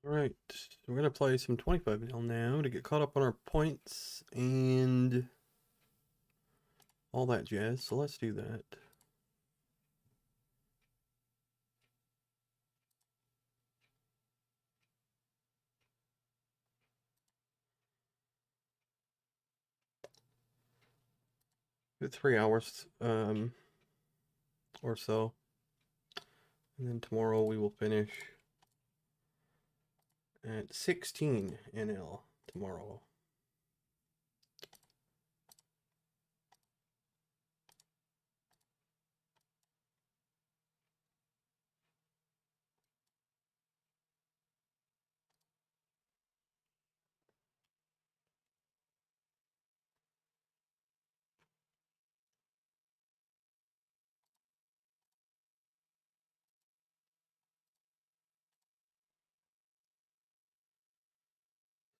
Alright, we're going to play some 25 mil now to get caught up on our points and all that jazz, so let's do that. Good 3 hours or so, and then tomorrow we will finish at 16 NL tomorrow.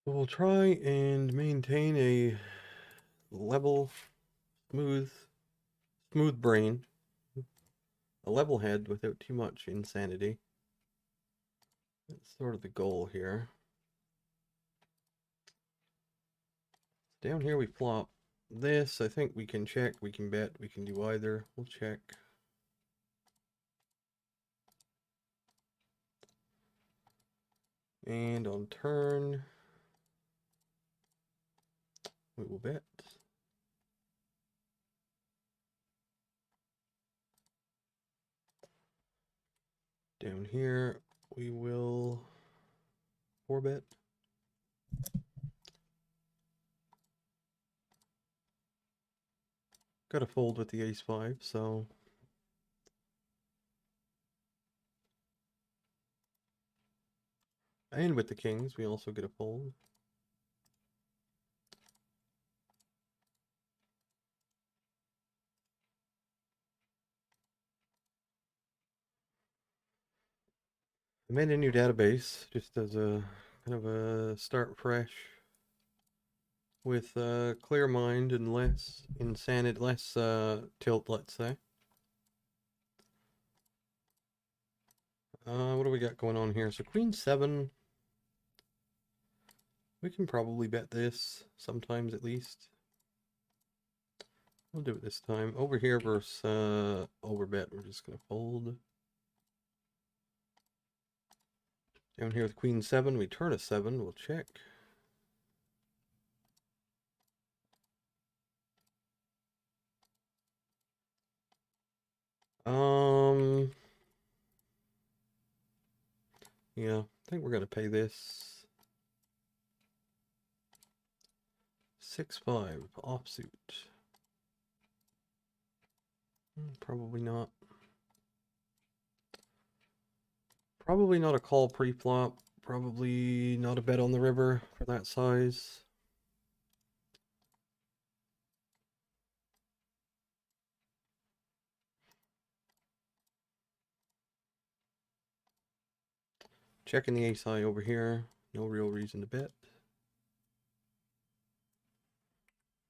So we'll try and maintain a level, smooth brain, a level head without too much insanity. That's sort of the goal here. Down here we flop this. I think we can check, we can bet, we can do either. We'll check. And on turn, we will bet. Down here, we will 4-bet. Got to fold with the ace-5, so... And with the kings, we also get a fold. I made a new database, just as a kind of a start fresh. With a clear mind and less insanity, less tilt, let's say. What do we got going on here? So queen 7. We can probably bet this, sometimes at least. We'll do it this time. Over here versus overbet, we're just going to fold. Down here with queen 7, we turn a 7, we'll check. Yeah, I think we're going to pay this. 6-5, offsuit. Probably not. Probably not a call pre-flop. Probably not a bet on the river for that size. Checking the ace high over here. No real reason to bet.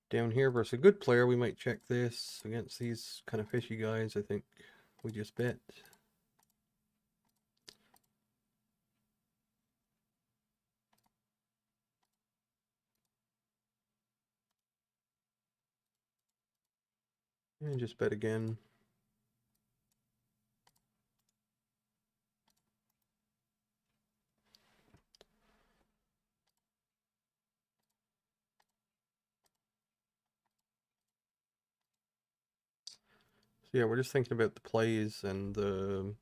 Down here versus a good player, we might check this. Against these kind of fishy guys, I think we just bet. And just bet again. So yeah, we're just thinking about the plays and the...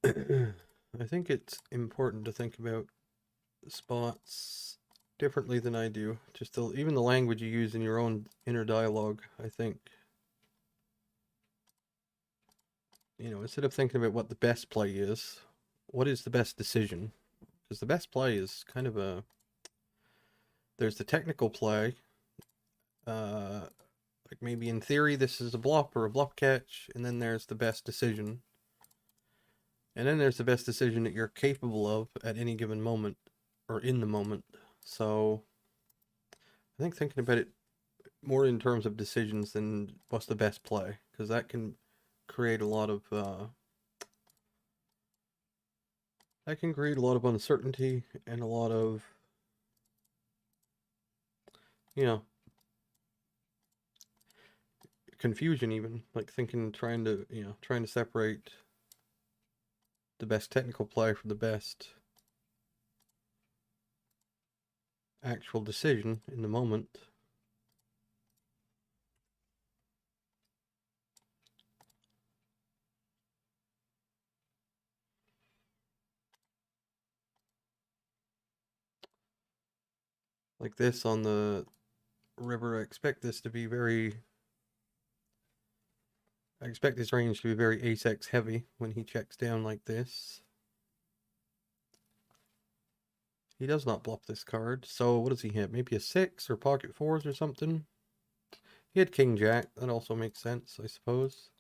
I think it's important to think about spots differently than I do. Just even the language you use in your own inner dialogue, I think. You know, instead of thinking about what the best play is, what is the best decision? Because the best play is kind of a... There's the technical play. Like maybe in theory this is a bluff or a bluff catch, and then there's the best decision. And then there's the best decision that you're capable of at any given moment, or in the moment. So I think thinking about it more in terms of decisions than what's the best play, because that can create a lot of That can create a lot of uncertainty and a lot of, you know, confusion even, like thinking, trying to separate the best technical play from the best actual decision in the moment. Like this on the river, I expect this range to be very ace-x heavy when he checks down like this. He does not bluff this card, so what does he have? Maybe a 6 or pocket 4s or something? He had king jack, that also makes sense, I suppose.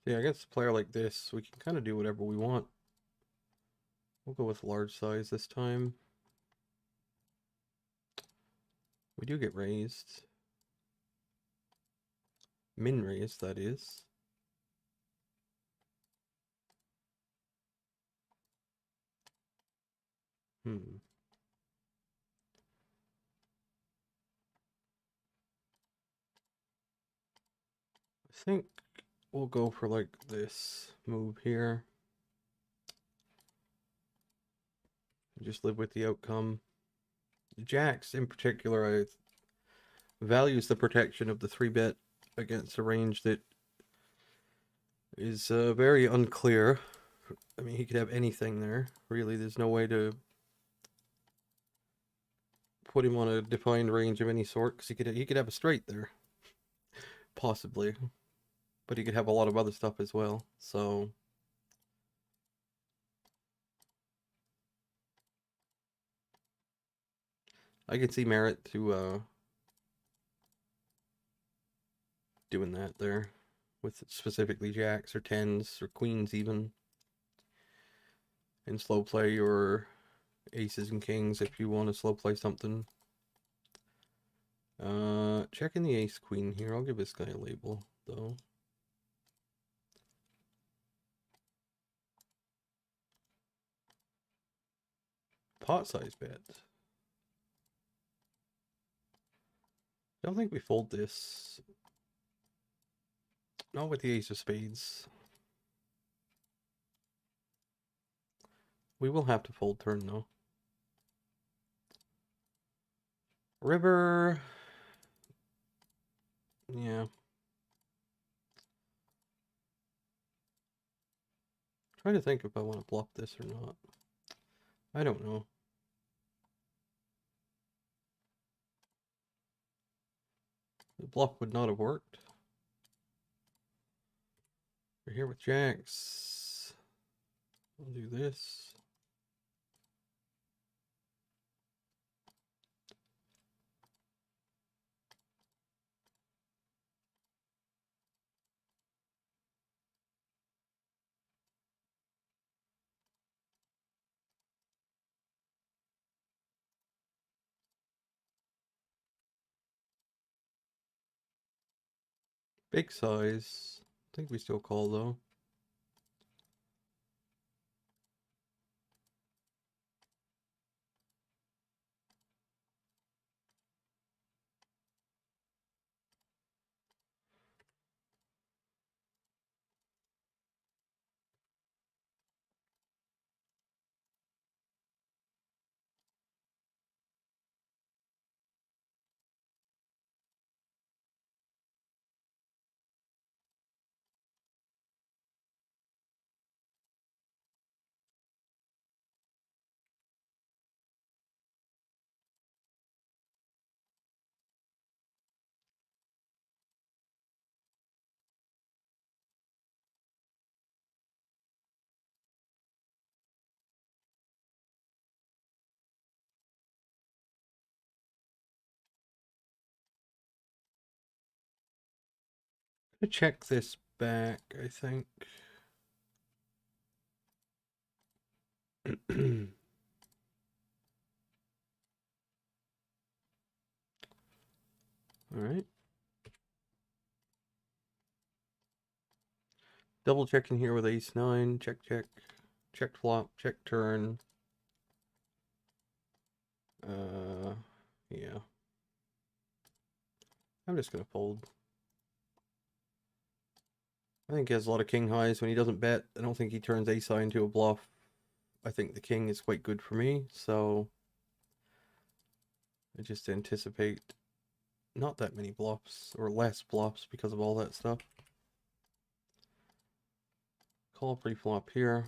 Yeah, against a player like this, we can kind of do whatever we want. We'll go with large size this time. We do get raised. Min raised, that is. Hmm. I think we'll go for like this move here. Just live with the outcome. Jacks in particular, I values the protection of the 3-bet against a range that is very unclear. I mean, he could have anything there. Really, there's no way to put him on a defined range of any sort, because he could have a straight there, possibly, but he could have a lot of other stuff as well. So I can see merit to doing that there, with specifically jacks or tens or queens even, in slow play, or aces and kings if you want to slow play something. Checking the ace queen here. I'll give this guy a label though. Pot size bet. Don't think we fold this. Not with the ace of spades. We will have to fold turn though. River. Yeah. Trying to think if I want to bluff this or not. I don't know. The bluff would not have worked. We're here with jacks. I'll do this. Big size. I think we still call though. to check this back, I think. Alright. Double checking here with ace 9. Check, check. Check flop, check turn. Yeah. I'm just gonna fold. I think he has a lot of king highs when he doesn't bet. I don't think he turns ace high into a bluff. I think the king is quite good for me, so I just anticipate not that many bluffs, or less bluffs because of all that stuff. Call pre-flop here.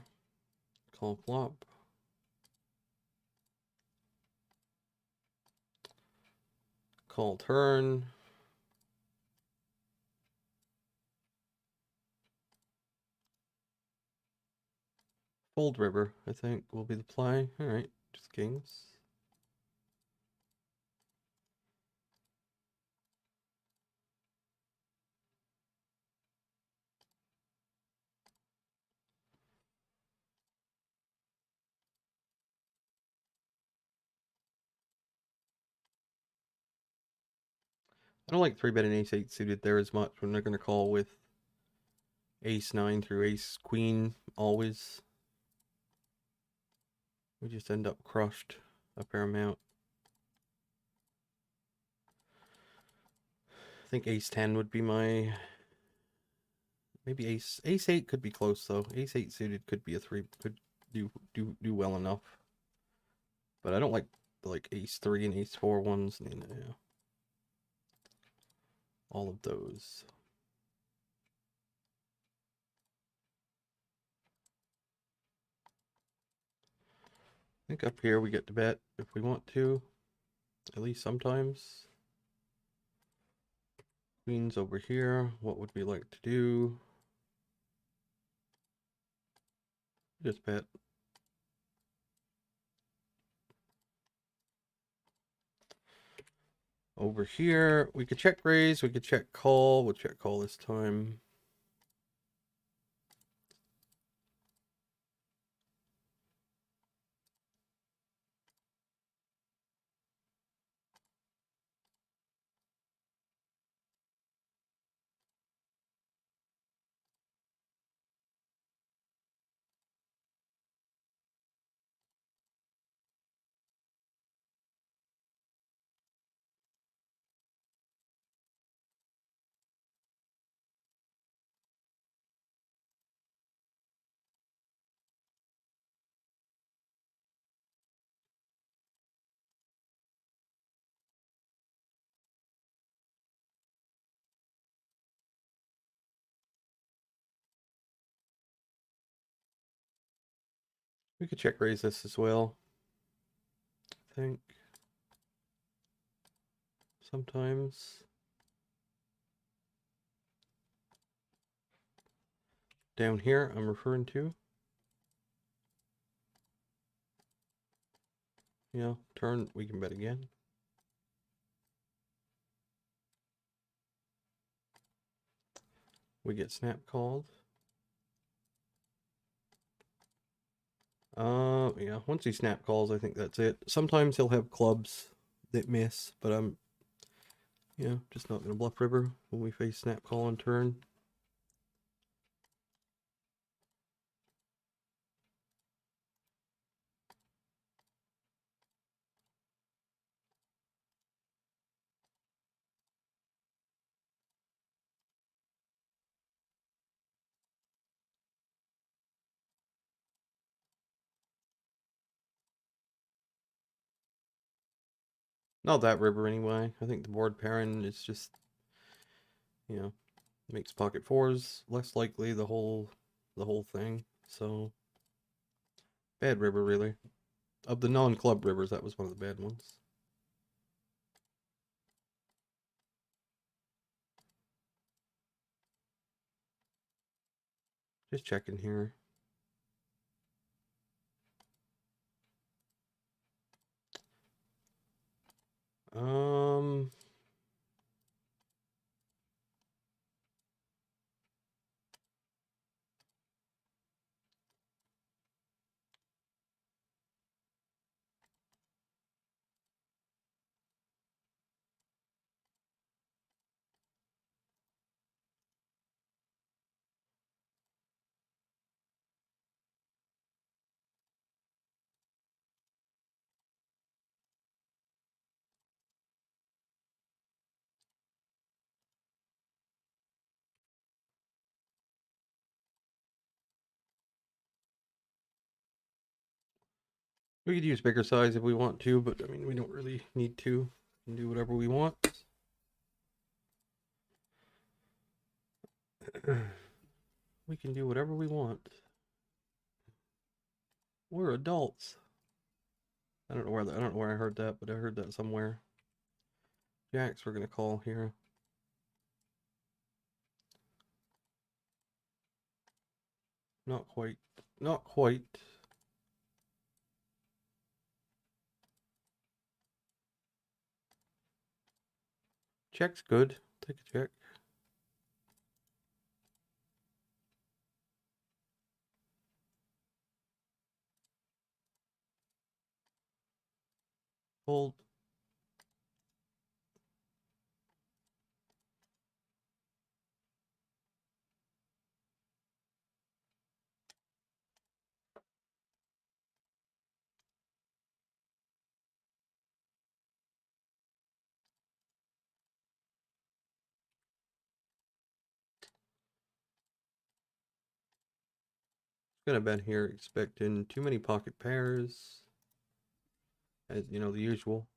Call flop. Call turn. Fold river, I think, will be the play. Alright, just kings. I don't like 3-betting ace-8 suited there as much when they're going to call with ace-9 through ace-queen always. We just end up crushed a fair amount. I think ace-10 would be my... Maybe ace-8 could be close though. Ace-8 suited could be a 3, could do well enough. But I don't like ace-3 and ace-4 ones. You know, all of those. I think up here we get to bet if we want to, at least sometimes. Queen's over here. What would we like to do? Just bet. Over here, we could check raise, we could check call. We'll check call this time. We could check raise this as well. I think. Sometimes. Down here, I'm referring to. Yeah, turn, we can bet again. We get snap called. Yeah, once he snap calls, I think that's it. Sometimes he'll have clubs that miss, but I'm, just not gonna bluff river when we face snap call on turn. Not that river anyway. I think the board pairing is just, makes pocket fours less likely, the whole thing. So bad river really. Of the non-club rivers, that was one of the bad ones. Just checking here. Um We could use bigger size if we want to, but I mean, we don't really need to. We can do whatever we want. We can do whatever we want. We're adults. I don't know where I heard that, but I heard that somewhere. Jacks we're gonna call here. Not quite. Not quite. Check's good. Take a check. Fold. Gonna bet here, expecting too many pocket pairs. As you know, the usual.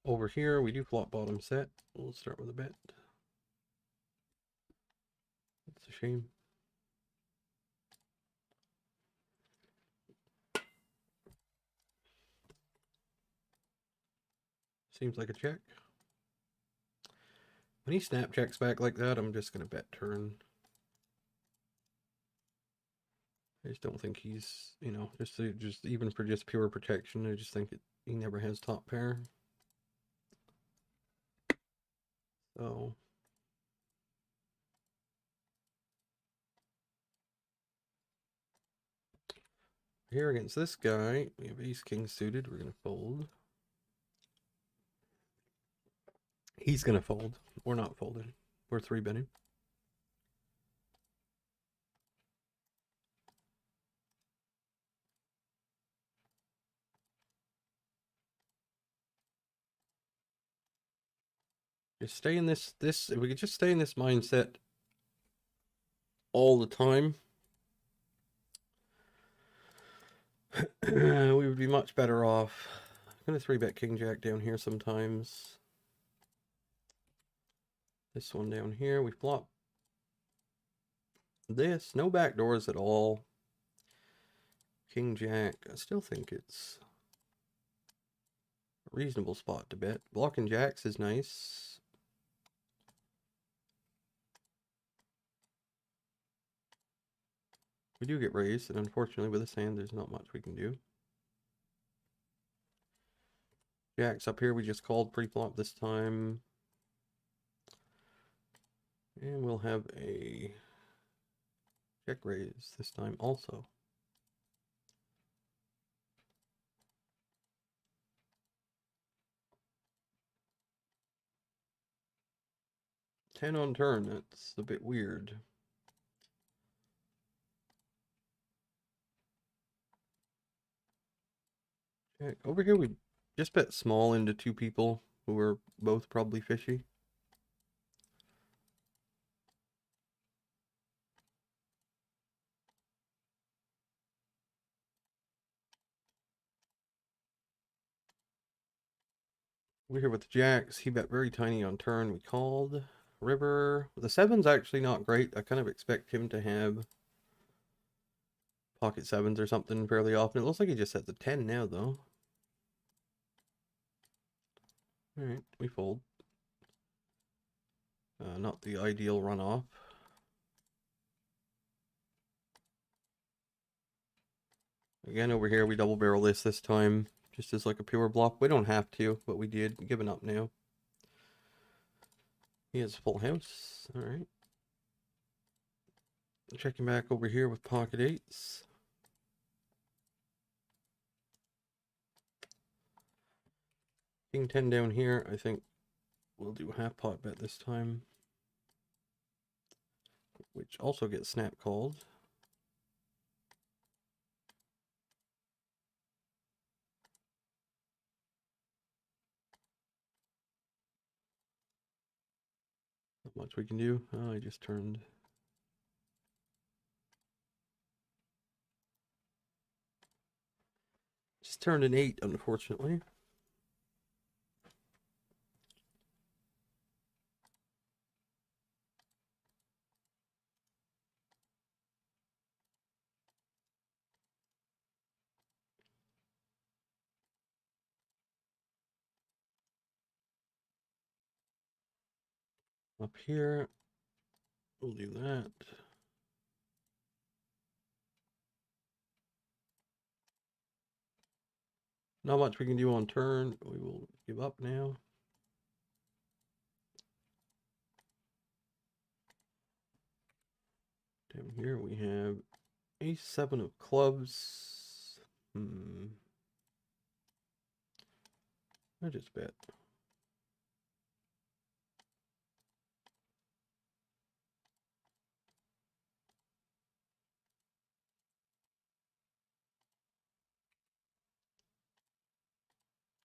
Over here, we do flop bottom set. We'll start with a bet. It's a shame. Seems like a check. When he snap checks back like that, I'm just gonna bet turn. I just don't think he's, you know, just even for just pure protection. I just think he never has top pair. So here against this guy, we have ace king suited. We're gonna fold. He's gonna fold. We're not folding. We're three betting. Just stay in this. If we could just stay in this mindset all the time, we would be much better off. I'm gonna three bet king jack down here sometimes. This one down here, we flop this. No back doors at all. King jack. I still think it's a reasonable spot to bet. Blocking jacks is nice. We do get raised, and unfortunately with this hand, there's not much we can do. Jacks up here, we just called pre-flop this time. And we'll have a check raise this time also. Ten on turn, that's a bit weird. Check. Over here we just bet small into two people who are both probably fishy. We're here with the jacks. He bet very tiny on turn. We called. River. The seven's actually not great. I kind of expect him to have pocket sevens or something fairly often. It looks like he just sets a 10 now, though. Alright, we fold. Not the ideal runoff. Again, over here, we double barrel this time. Just as like a pure bluff. We don't have to, but we did. Giving up now. He has full house. Alright. Checking back over here with pocket eights. King 10 down here. I think we'll do half pot bet this time. Which also gets snap called. Not much we can do. Oh, I just turned. turned an 8, unfortunately. Up here, we'll do that. Not much we can do on turn. We will give up now. Down here we have Ace-7 of clubs. I just bet.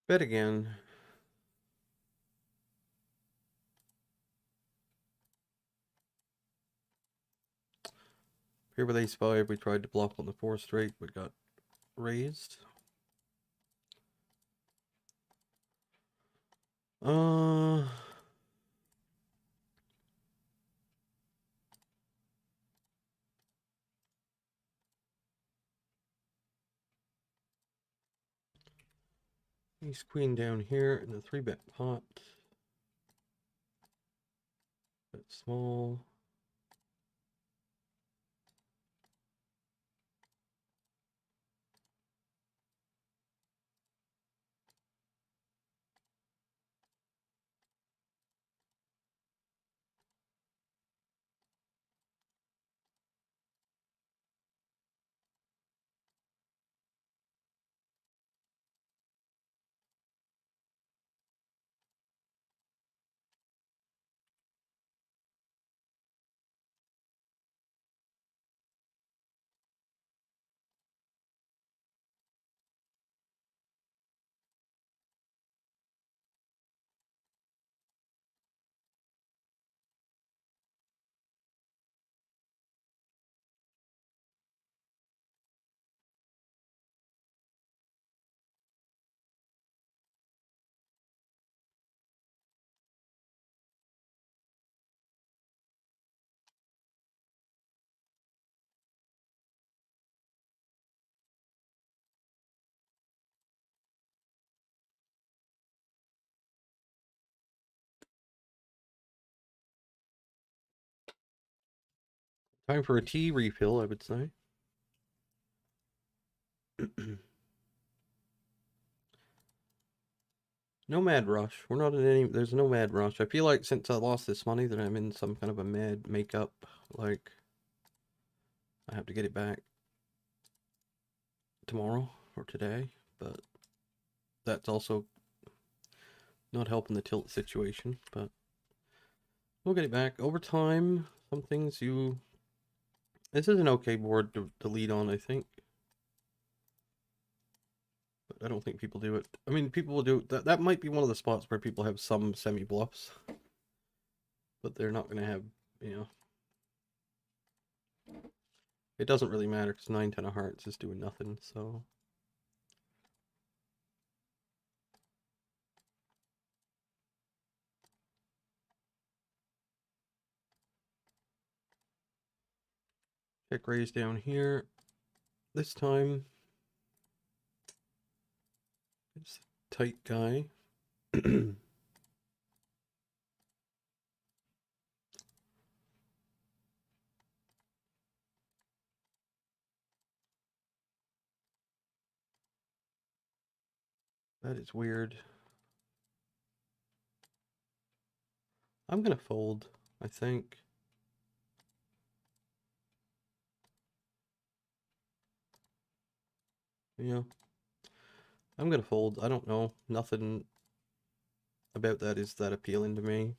Bet again. Here with Ace-5, we tried to bluff on the 4 straight, but got raised. Ace-Queen down here in the 3-bet pot. Bet small. Time for a tea refill, I would say. No mad rush. We're not in any... There's no mad rush. I feel like since I lost this money that I'm in some kind of a mad makeup. Like, I have to get it back tomorrow or today. But that's also not helping the tilt situation. But we'll get it back. Over time, some things you... This is an okay board to lead on, I think. But I don't think people do it. I mean, people will do it. That might be one of the spots where people have some semi-bluffs. But they're not going to have, you know... It doesn't really matter because 9-10 of hearts is doing nothing, so... Check raise down here. This time, it's a tight guy. That is weird. I'm gonna fold, I think. Yeah. I'm gonna fold. I don't know. Nothing about that is that appealing to me.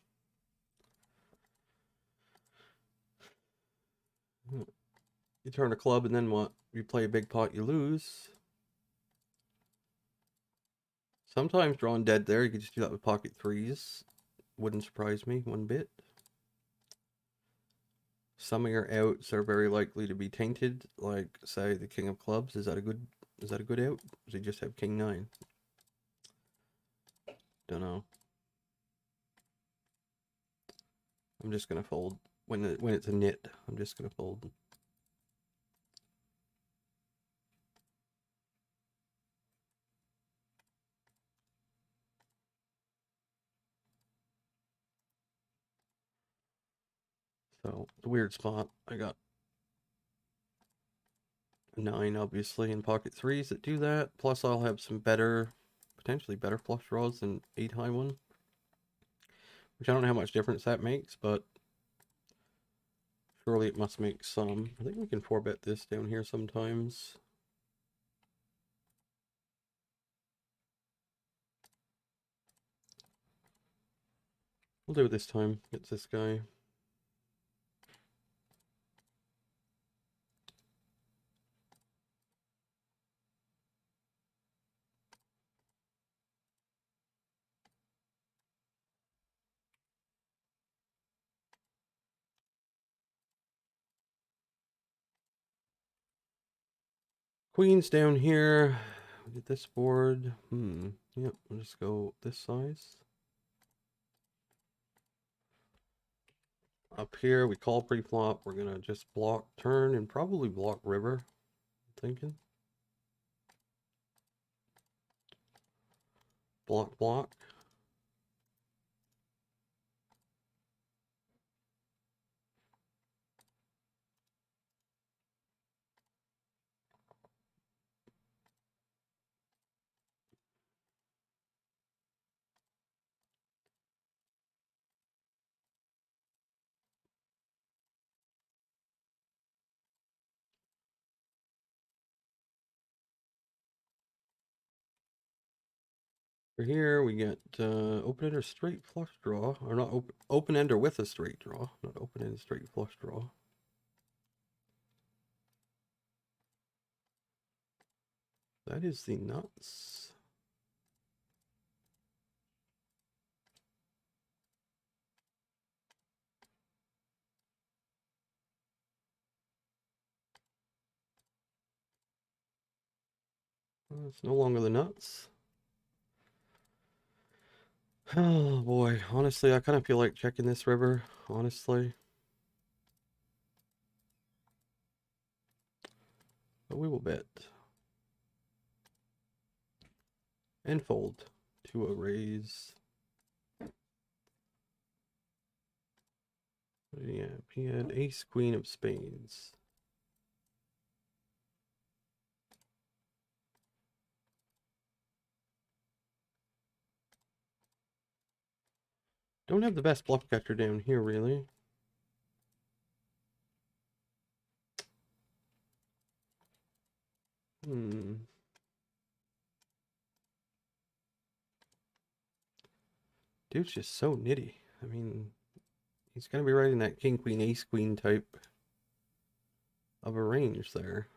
You turn a club and then what? You play a big pot, you lose. Sometimes drawing dead there, you could just do that with pocket threes. Wouldn't surprise me one bit. Some of your outs are very likely to be tainted, like, say, the king of clubs. Is that a good Is that a good out? Does he just have king 9? Don't know. I'm just gonna fold when it's a nit. I'm just gonna fold. So it's a weird spot. I got 9 obviously in pocket 3s that do that. Plus I'll have some better, potentially better flush draws than 8 high one. Which I don't know how much difference that makes, but surely it must make some. I think we can 4-bet this down here sometimes. We'll do it this time. It's this guy. Queen's down here. We get this board. Yep, we'll just go this size. Up here, we call pre-flop. We're gonna just block turn and probably block river. I'm thinking. Block, block. For here, we get open ender straight flush draw, or not open ender with a straight draw, not open ender straight flush draw. That is the nuts. It's no longer the nuts. Oh boy, honestly, I kind of feel like checking this river, honestly. But we will bet. And fold to a raise. Yeah, he had ace queen of spades. Don't have the best bluff catcher down here, really. Dude's just so nitty. I mean, he's gonna be right in that king, queen, ace, queen type of a range there.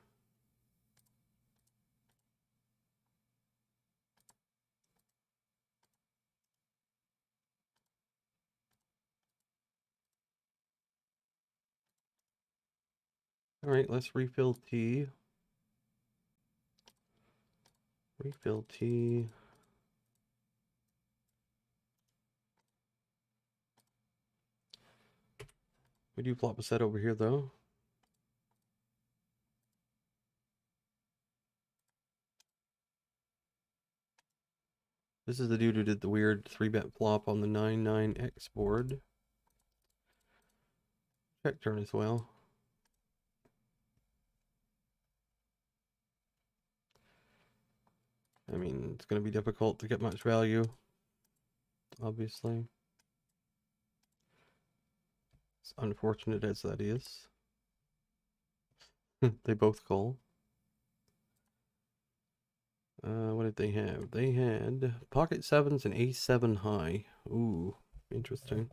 All right, let's refill tea. Refill tea. We do flop a set over here, though. This is the dude who did the weird 3-bet flop on the 9-9X board. Check turn as well. I mean, it's going to be difficult to get much value, obviously. As unfortunate as that is. They both call. What did they have? They had pocket sevens and ace 7 high. Ooh, interesting.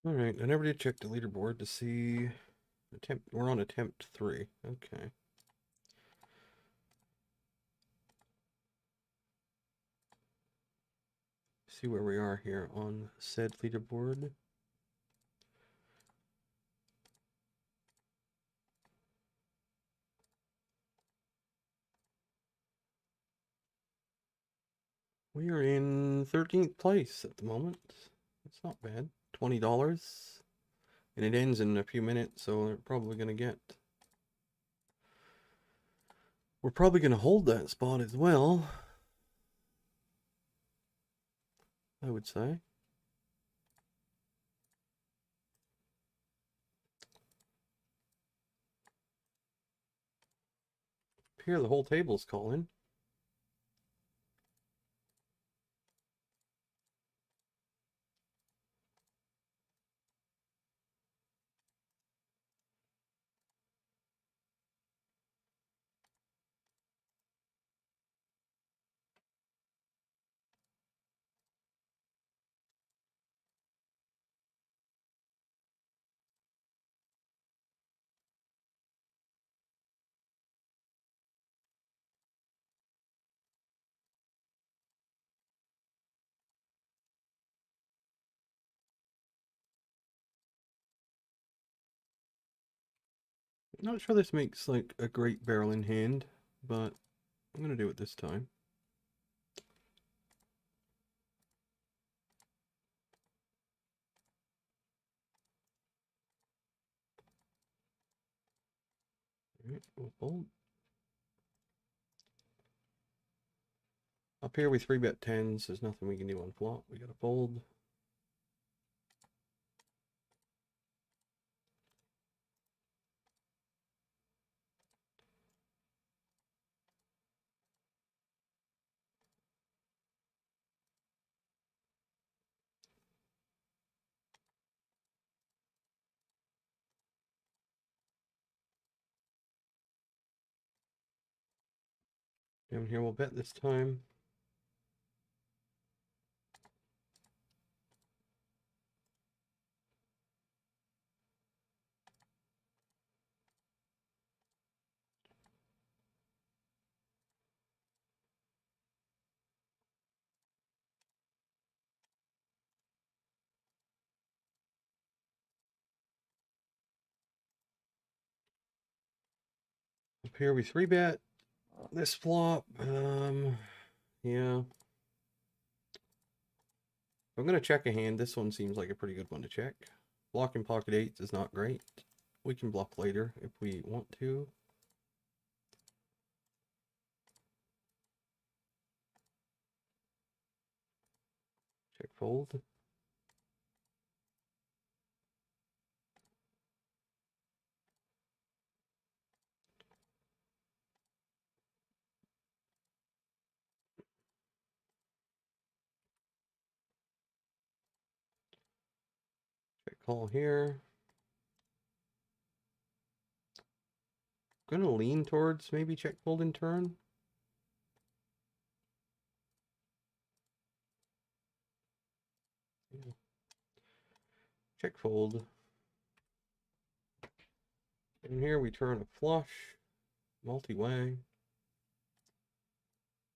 Alright, I never did check the leaderboard to see we're on attempt 3. Okay. See where we are here on said leaderboard. We are in 13th place at the moment. It's not bad. $20. And it ends in a few minutes, so we're probably going to hold that spot as well, I would say. Here, the whole table's calling. Not sure this makes like a great barreling hand, but I'm going to do it this time. Alright, we'll fold. Up here we 3-bet 10s. There's nothing we can do on flop. We got to fold. Down here we'll bet this time. Up here we 3-bet this flop. Yeah. I'm going to check a hand. This one seems like a pretty good one to check. Blocking pocket eights is not great. We can bluff later if we want to. Check fold. Check call here. Gonna lean towards maybe check fold in turn. Yeah. Check fold. And here we turn a flush, multi-way.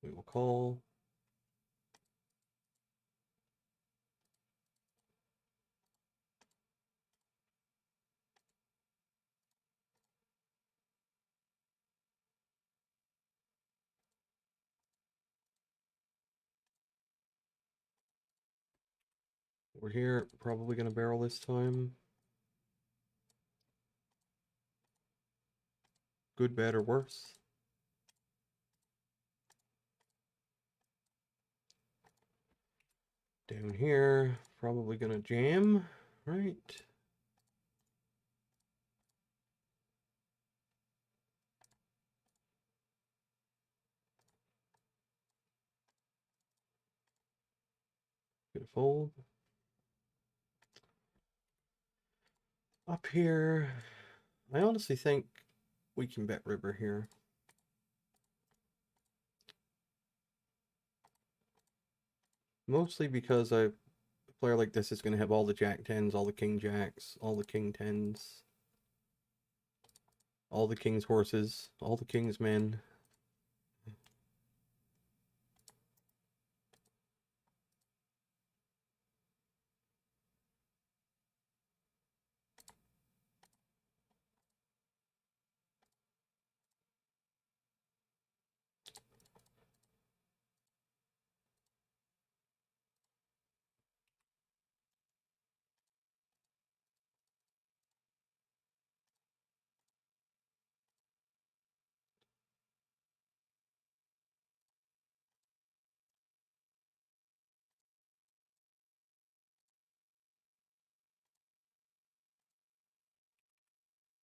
We will call. We're here, probably gonna barrel this time. Good, bad, or worse. Down here, probably gonna jam, right? Gonna fold. Up here, I honestly think we can bet river here. Mostly because I've player like this is going to have all the jack tens, all the king jacks, all the king tens, all the king's horses, all the king's men.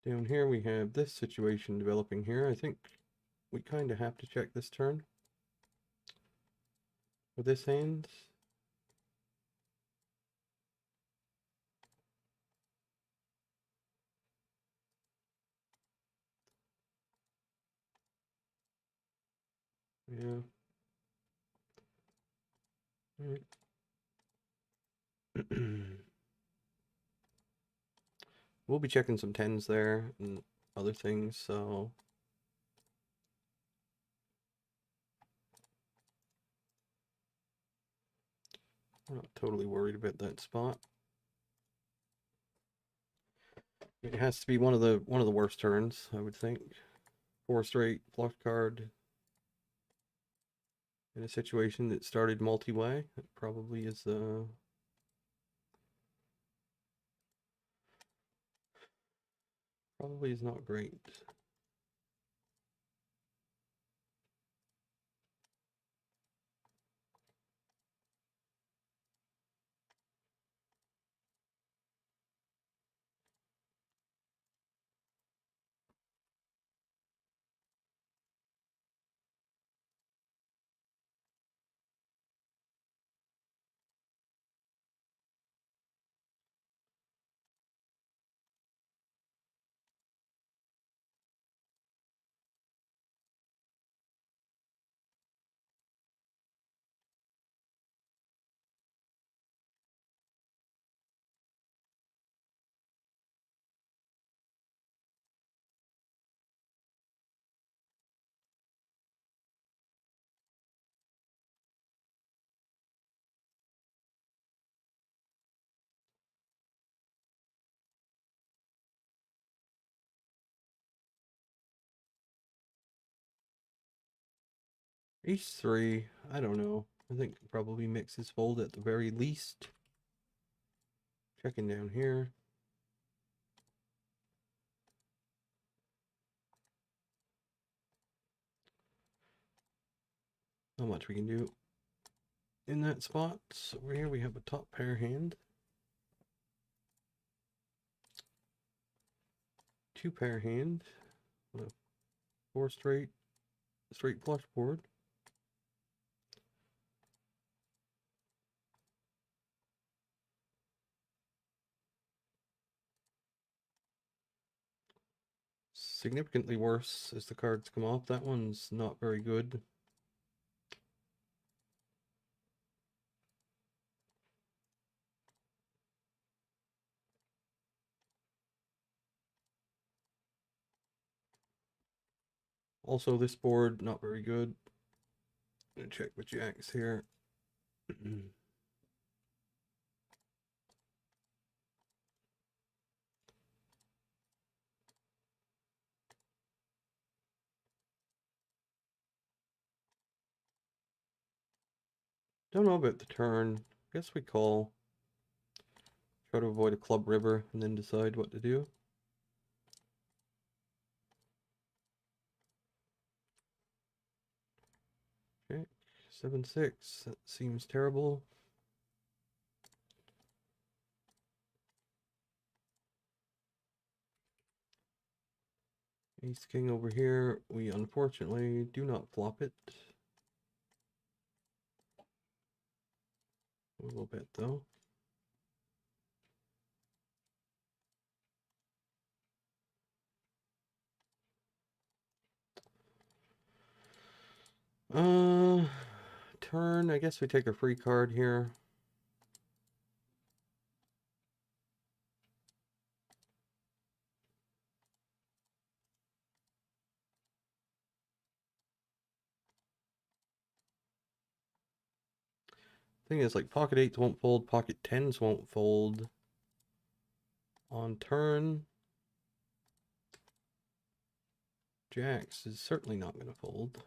Down here we have this situation developing here. I think we kind of have to check this turn with this hand. Yeah. All right. We'll be checking some tens there and other things, so I'm not totally worried about that spot. It has to be one of the worst turns, I would think. 4 straight flush card in a situation that started multi-way. It probably is not great. H3, I don't know. I think probably mixes fold at the very least. Checking down here. Not much we can do in that spot. So over here we have a top pair hand. 2 pair hand. 4 straight flush board. Significantly worse as the cards come off. That one's not very good. Also, this board, not very good. I'm gonna check with jacks here. Don't know about the turn. Guess we call. Try to avoid a club river and then decide what to do. Okay, 7-6. That seems terrible. Ace king over here. We unfortunately do not flop it. A little bit though. Turn. I guess we take a free card here. Thing is, like, pocket 8s won't fold, pocket 10s won't fold. On turn, jacks is certainly not going to fold.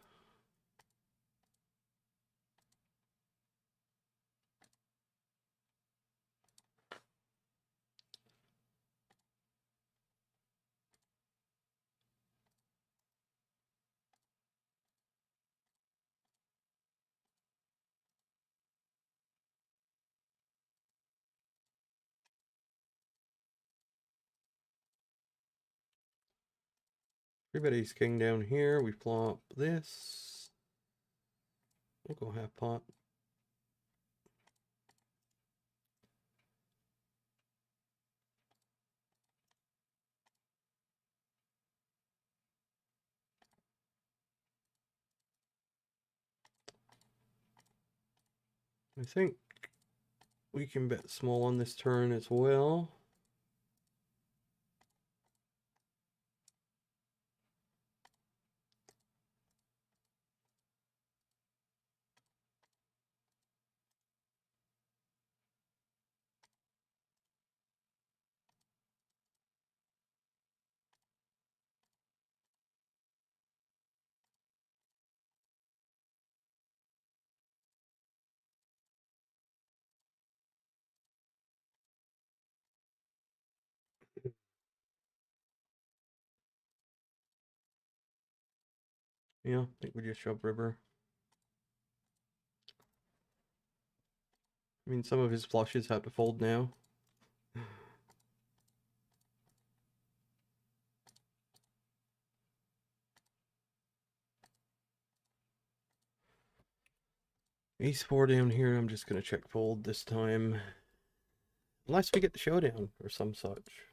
Three-bet ace king down here. We flop this. We'll go half pot. I think we can bet small on this turn as well. Yeah, I think we just shove river. I mean, some of his flushes have to fold now. Ace 4 down here, I'm just going to check fold this time. Unless we get the showdown or some such.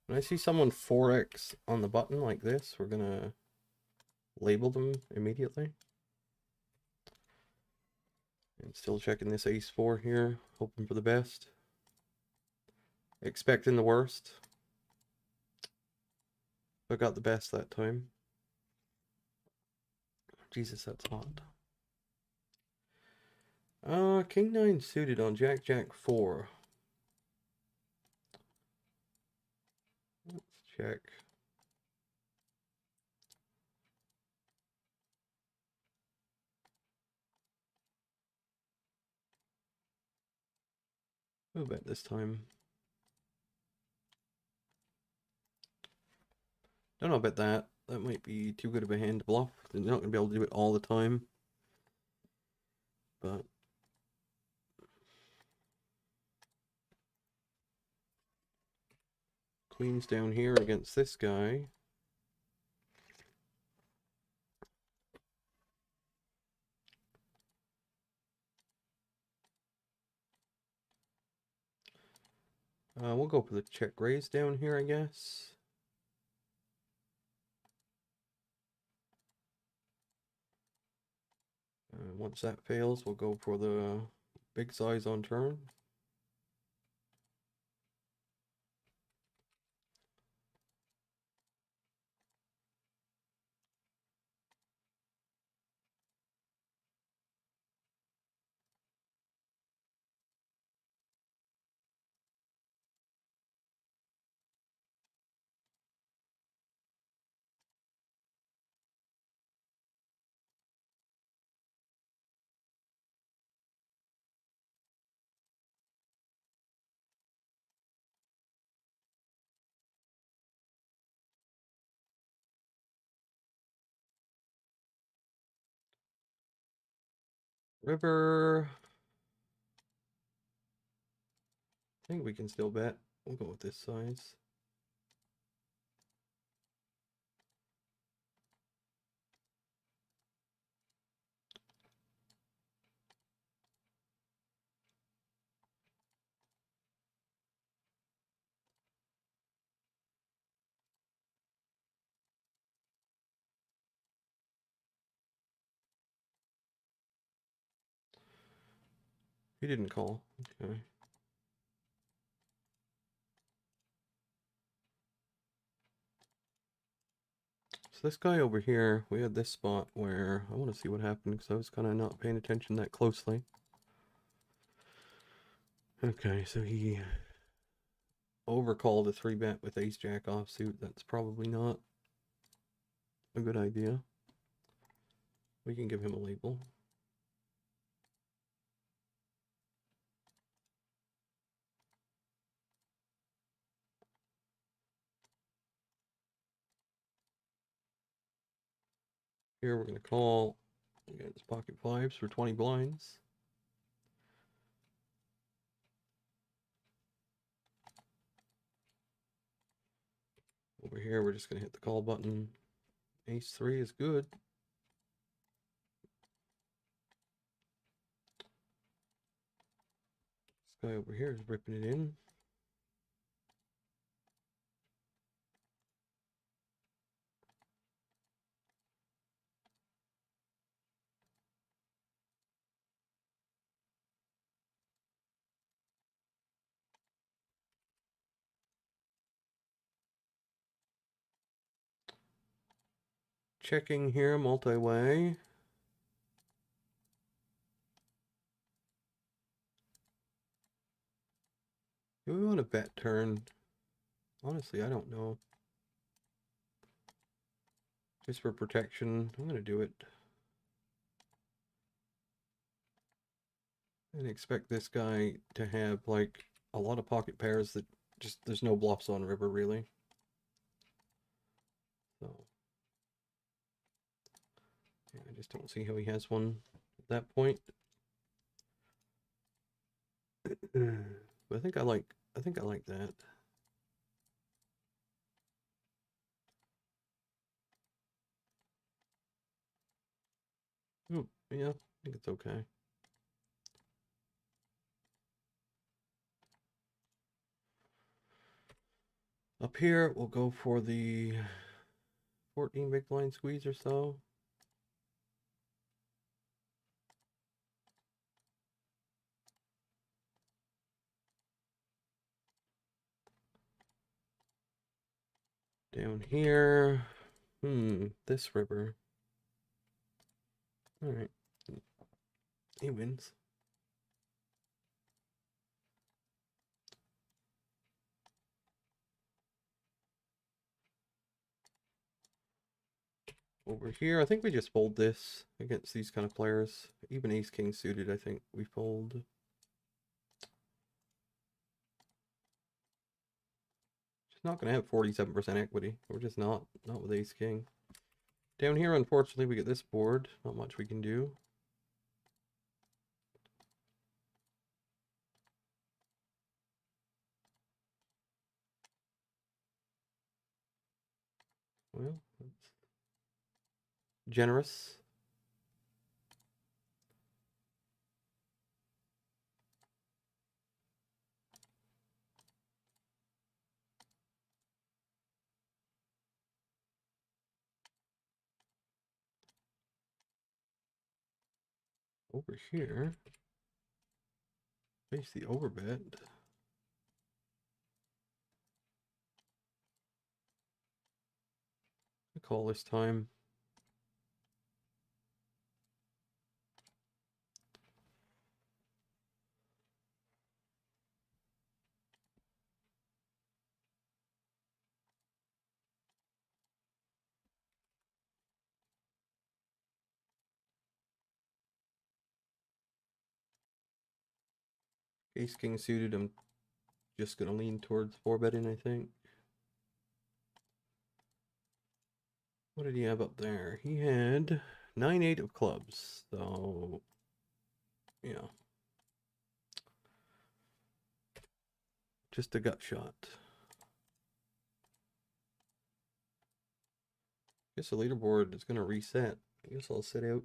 When I see someone 4x on the button like this, we're going to label them immediately. And still checking this ace 4 here, hoping for the best. Expecting the worst. But got the best that time. Jesus, that's hot. King 9 suited on Jack Jack 4. Let's check. We'll bet this time. Don't know about that. That might be too good of a hand to bluff. They're not going to be able to do it all the time. But queen's down here against this guy. We'll go for the check raise down here, I guess. Once that fails, we'll go for the big size on turn. River. I think we can still bet. We'll go with this size. He didn't call. Okay. So this guy over here, we had this spot where I want to see what happened because I was kind of not paying attention that closely. Okay, so he overcalled a 3-bet with ace jack offsuit. That's probably not a good idea. We can give him a label. Here we're going to call against pocket fives for 20 blinds. Over here, we're just going to hit the call button. Ace 3 is good. This guy over here is ripping it in. Checking here, multi-way. Do we want to bet turn? Honestly, I don't know. Just for protection, I'm going to do it. And expect this guy to have like a lot of pocket pairs that just there's no bluffs on river really. So yeah, I just don't see how he has one at that point. But I think I like that. Oh, yeah, I think it's okay. Up here, we'll go for the 14 big blind squeeze or so. Down here, this river. All right, he wins. Over here, I think we just fold this against these kind of players. Even ace king suited, I think we fold. Just not going to have 47% equity. We're just not with ace king. Down here, unfortunately, we get this board. Not much we can do. Well, that's generous. Over here, face the overbet. I call this time. Ace king suited, I'm just going to lean towards 4-betting, I think. What did he have up there? He had 9-8 of clubs, so yeah. Just a gut shot. Guess the leaderboard is going to reset. I guess I'll sit out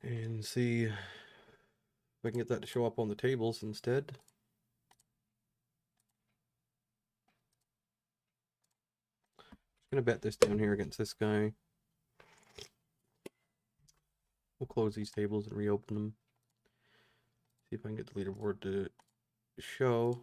and see if I can get that to show up on the tables instead. Just going to bet this down here against this guy. We'll close these tables and reopen them. See if I can get the leaderboard to show.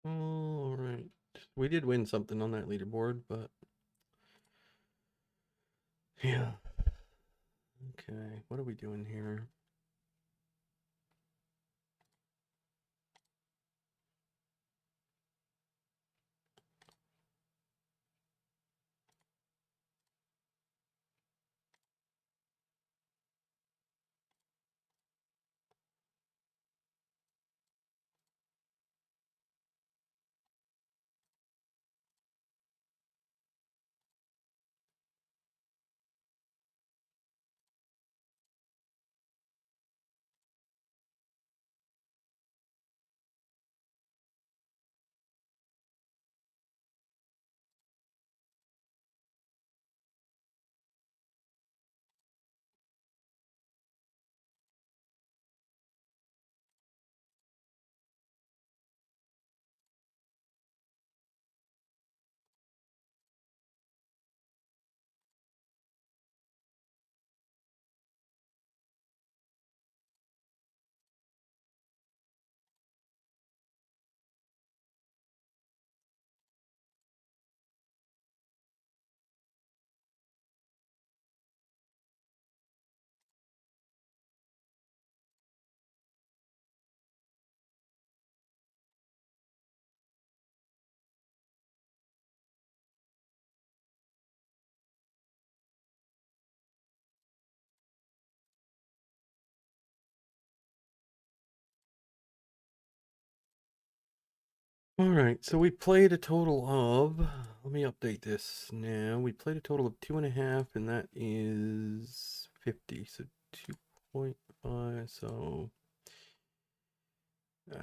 All right. We did win something on that leaderboard, but yeah. Okay, what are we doing here? All right, so we played a total of, let me update this now. We played a total of 2.5, and that is 50. So 2.5, so uh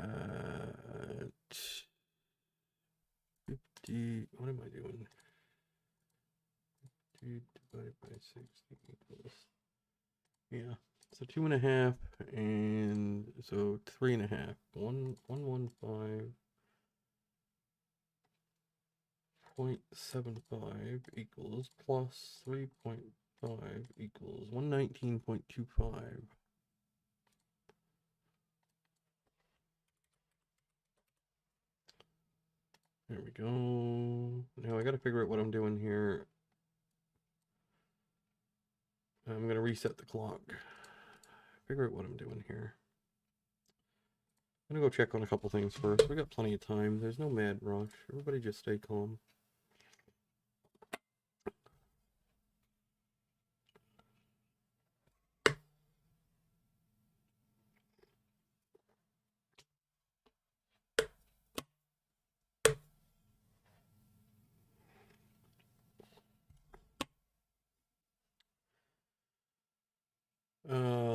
50, what am I doing? 2 divided by 60 equals, yeah. So 2.5, and so 3.5. 115. 0.75 equals plus 3.5 equals 119.25. There we go. Now I gotta figure out what I'm doing here. I'm gonna reset the clock. Figure out what I'm doing here. I'm gonna go check on a couple things first. We got plenty of time. There's no mad rush. Everybody just stay calm.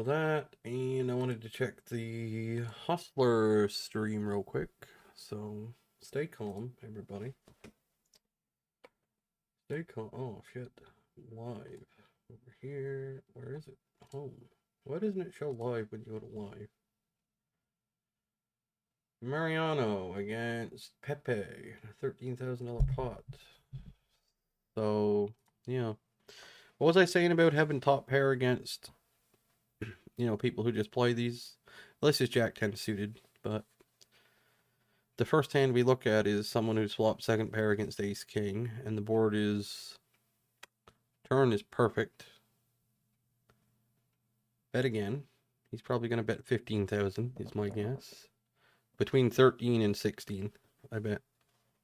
That, and I wanted to check the Hustler stream real quick. So stay calm, everybody. Stay calm. Oh shit. Live. Over here. Where is it? Home. Why doesn't it show live when you go to live? Mariano against Pepe. $13,000 pot. So, yeah. What was I saying about having top pair against, people who just play these? This is Jack 10 suited, but the first hand we look at is someone who swapped second pair against Ace King, and the board is, turn is perfect. Bet again. He's probably going to bet 15,000 is my guess. Between 13 and 16, I bet,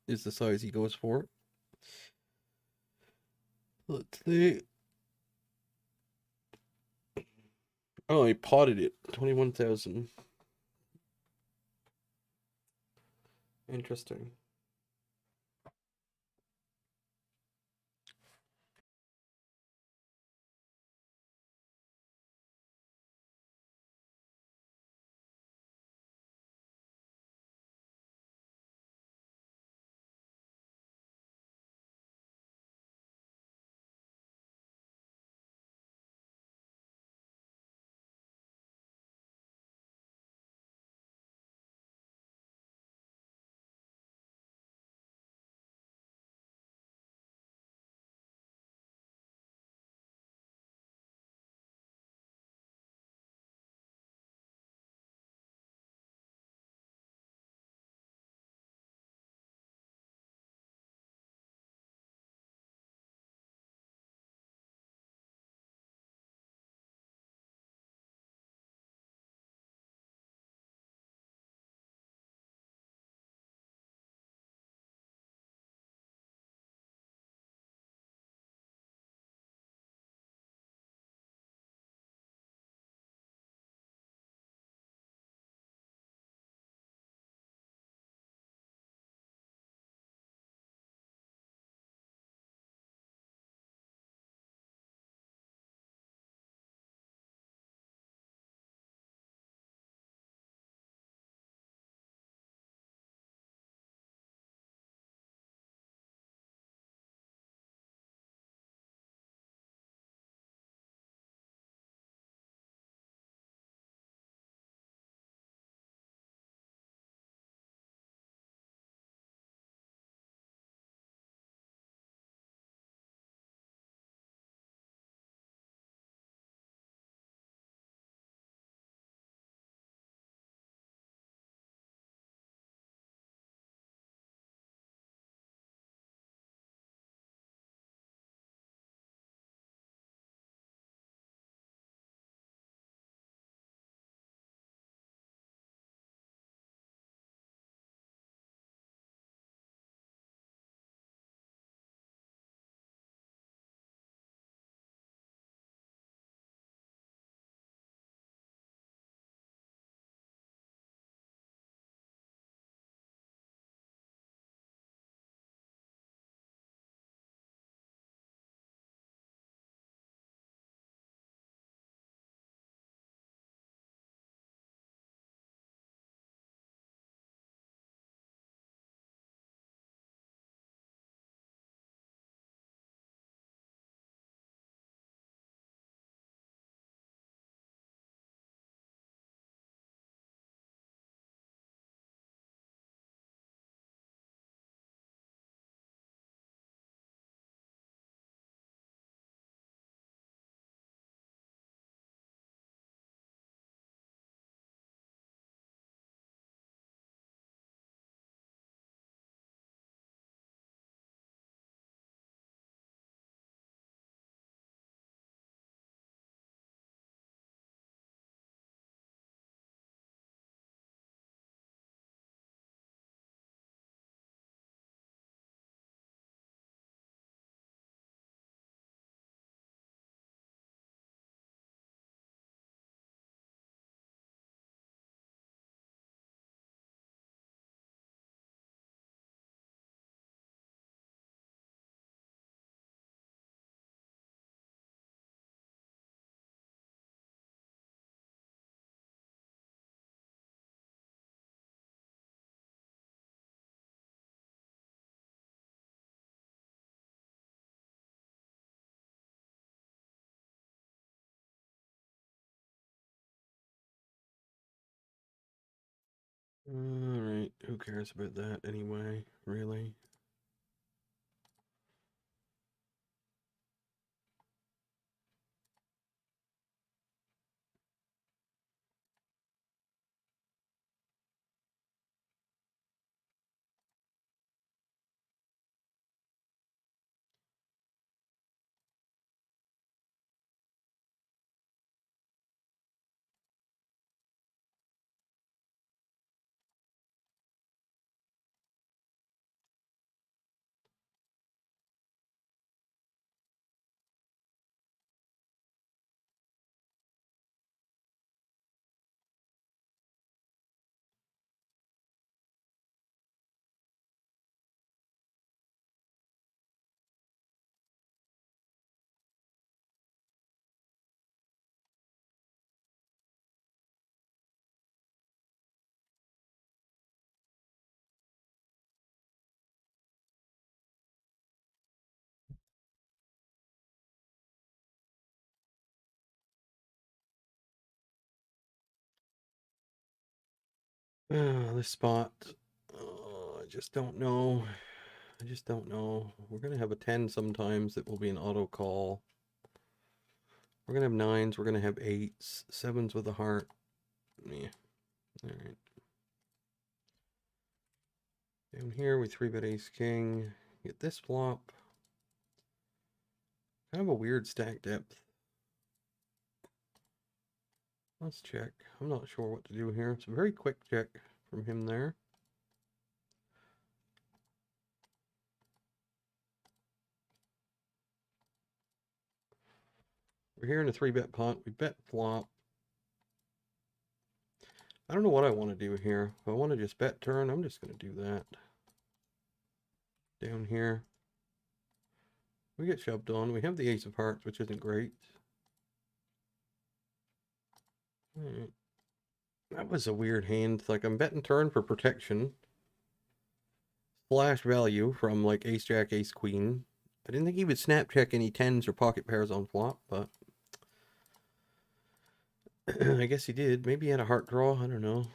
is the size he goes for. Let's see. Oh, he potted it. 21,000. Interesting. Alright, who cares about that anyway, really? This spot, I just don't know. I just don't know. We're going to have a 10 sometimes that will be an auto call. We're going to have 9s, we're going to have 8s, 7s with a heart. Yeah, alright. Down here we 3-bet ace king. Get this flop. Kind of a weird stack depth. Let's check. I'm not sure what to do here. It's a very quick check from him there. We're here in a 3-bet pot. We bet flop. I don't know what I want to do here. If I want to just bet turn, I'm just going to do that. Down here. We get shoved on. We have the ace of hearts, which isn't great. Alright. That was a weird hand. Like, I'm betting turn for protection. Flash value from, like, ace jack, ace queen. I didn't think he would snap check any 10s or pocket pairs on flop, but I guess he did. Maybe he had a heart draw. I don't know.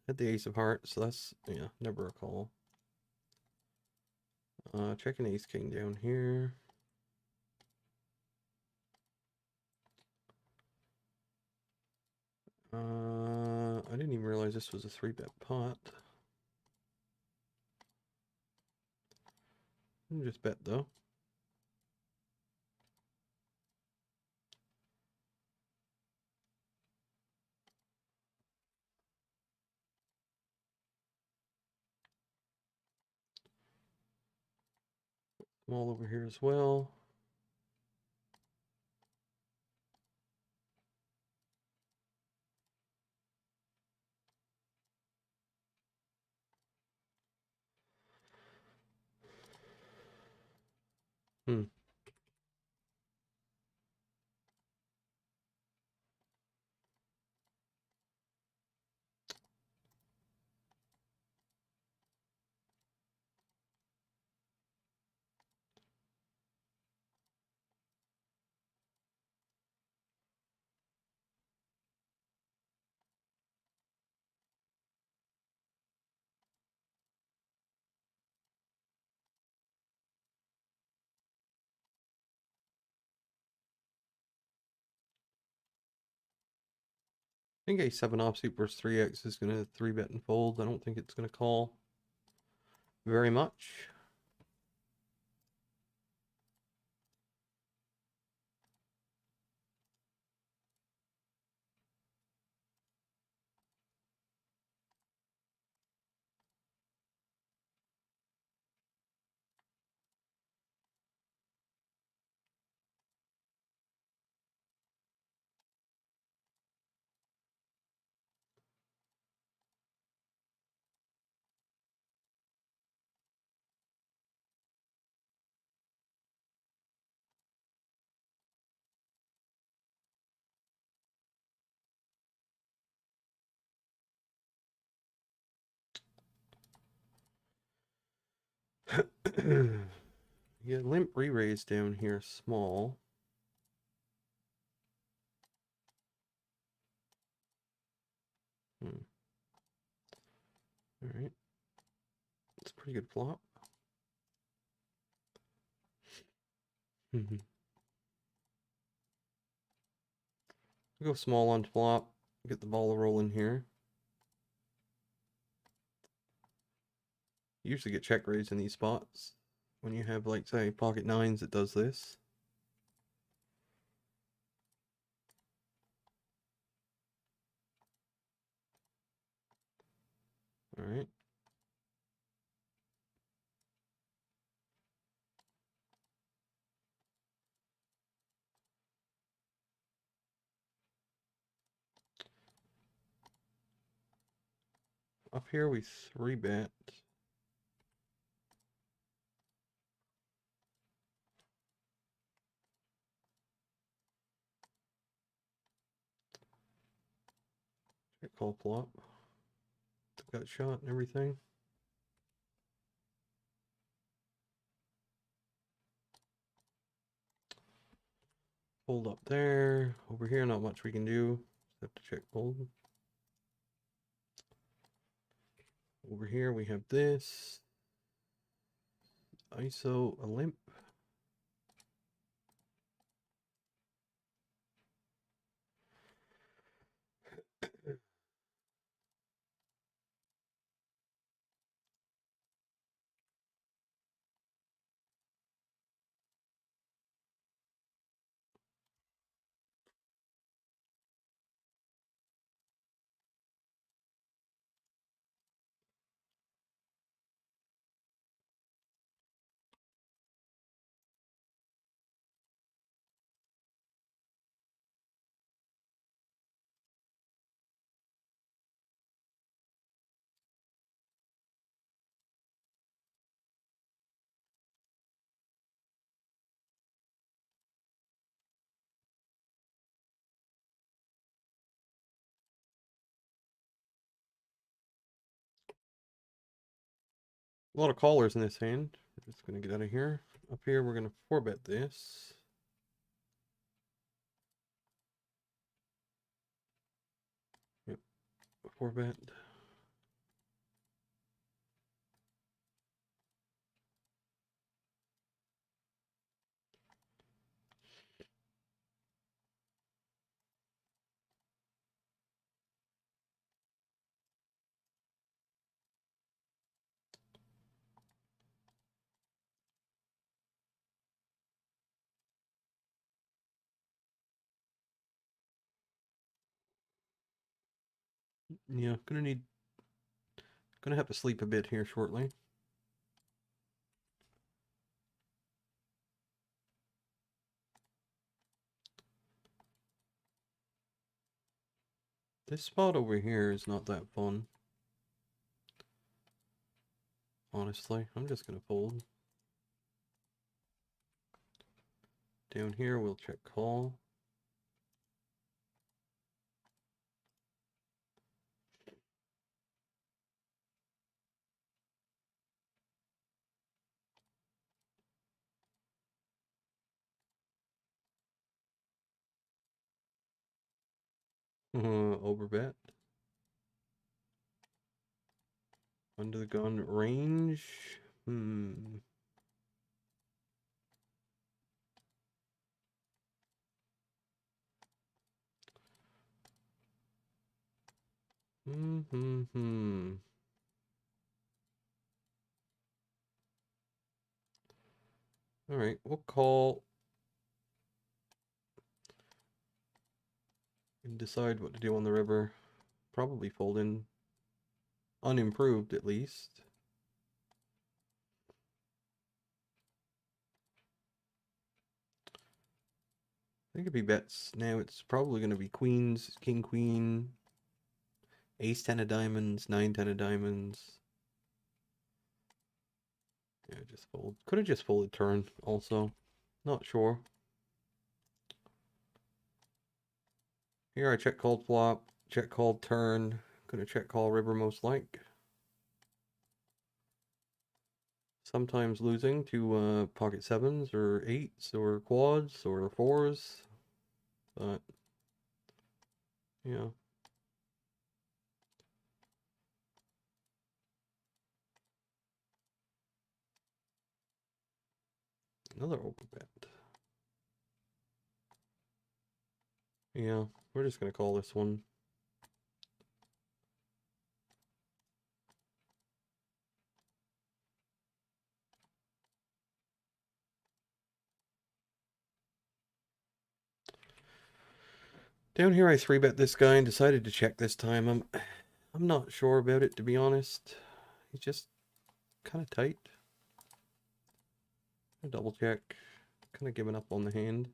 Had the ace of hearts, so that's, yeah, never a call. Checking ace king down here. I didn't even realize this was a 3-bet pot. Just bet though. Small over here as well. Hmm. I think a 7 offsuit versus 3x is going to 3-bet and fold. I don't think it's going to call very much. Yeah, limp re-raise down here, small. Alright. It's a pretty good flop. Go small on flop, get the ball rolling here. You usually get check raised in these spots. When you have, like, say, pocket nines, it does this. Alright. Up here we 3-bet. Check call flop. Got shot and everything. Fold up there. Over here, not much we can do. Just have to check fold. Over here we have this. ISO, a limp. A lot of callers in this hand. We're just gonna get out of here. Up here we're gonna 4-bet this. Yep, 4-bet. Yeah, gonna have to sleep a bit here shortly. This spot over here is not that fun. Honestly, I'm just gonna fold. Down here we'll check call. Overbet. Under the gun range. Hmm. All right, we'll call and decide what to do on the river. Probably fold in unimproved at least. I think it'd be bets now. It's probably going to be queens, king, queen, ace, 10 of diamonds, 9, 10 of diamonds. Yeah, just fold. Could have just folded turn also. Not sure. Here I check called flop, check called turn. Gonna check call river most like. Sometimes losing to pocket sevens or eights or quads or fours. But yeah. Another overbet. Yeah, we're just gonna call this one. Down here I 3-bet this guy and decided to check this time. I'm not sure about it, to be honest. He's just kind of tight. I double check. Kind of giving up on the hand.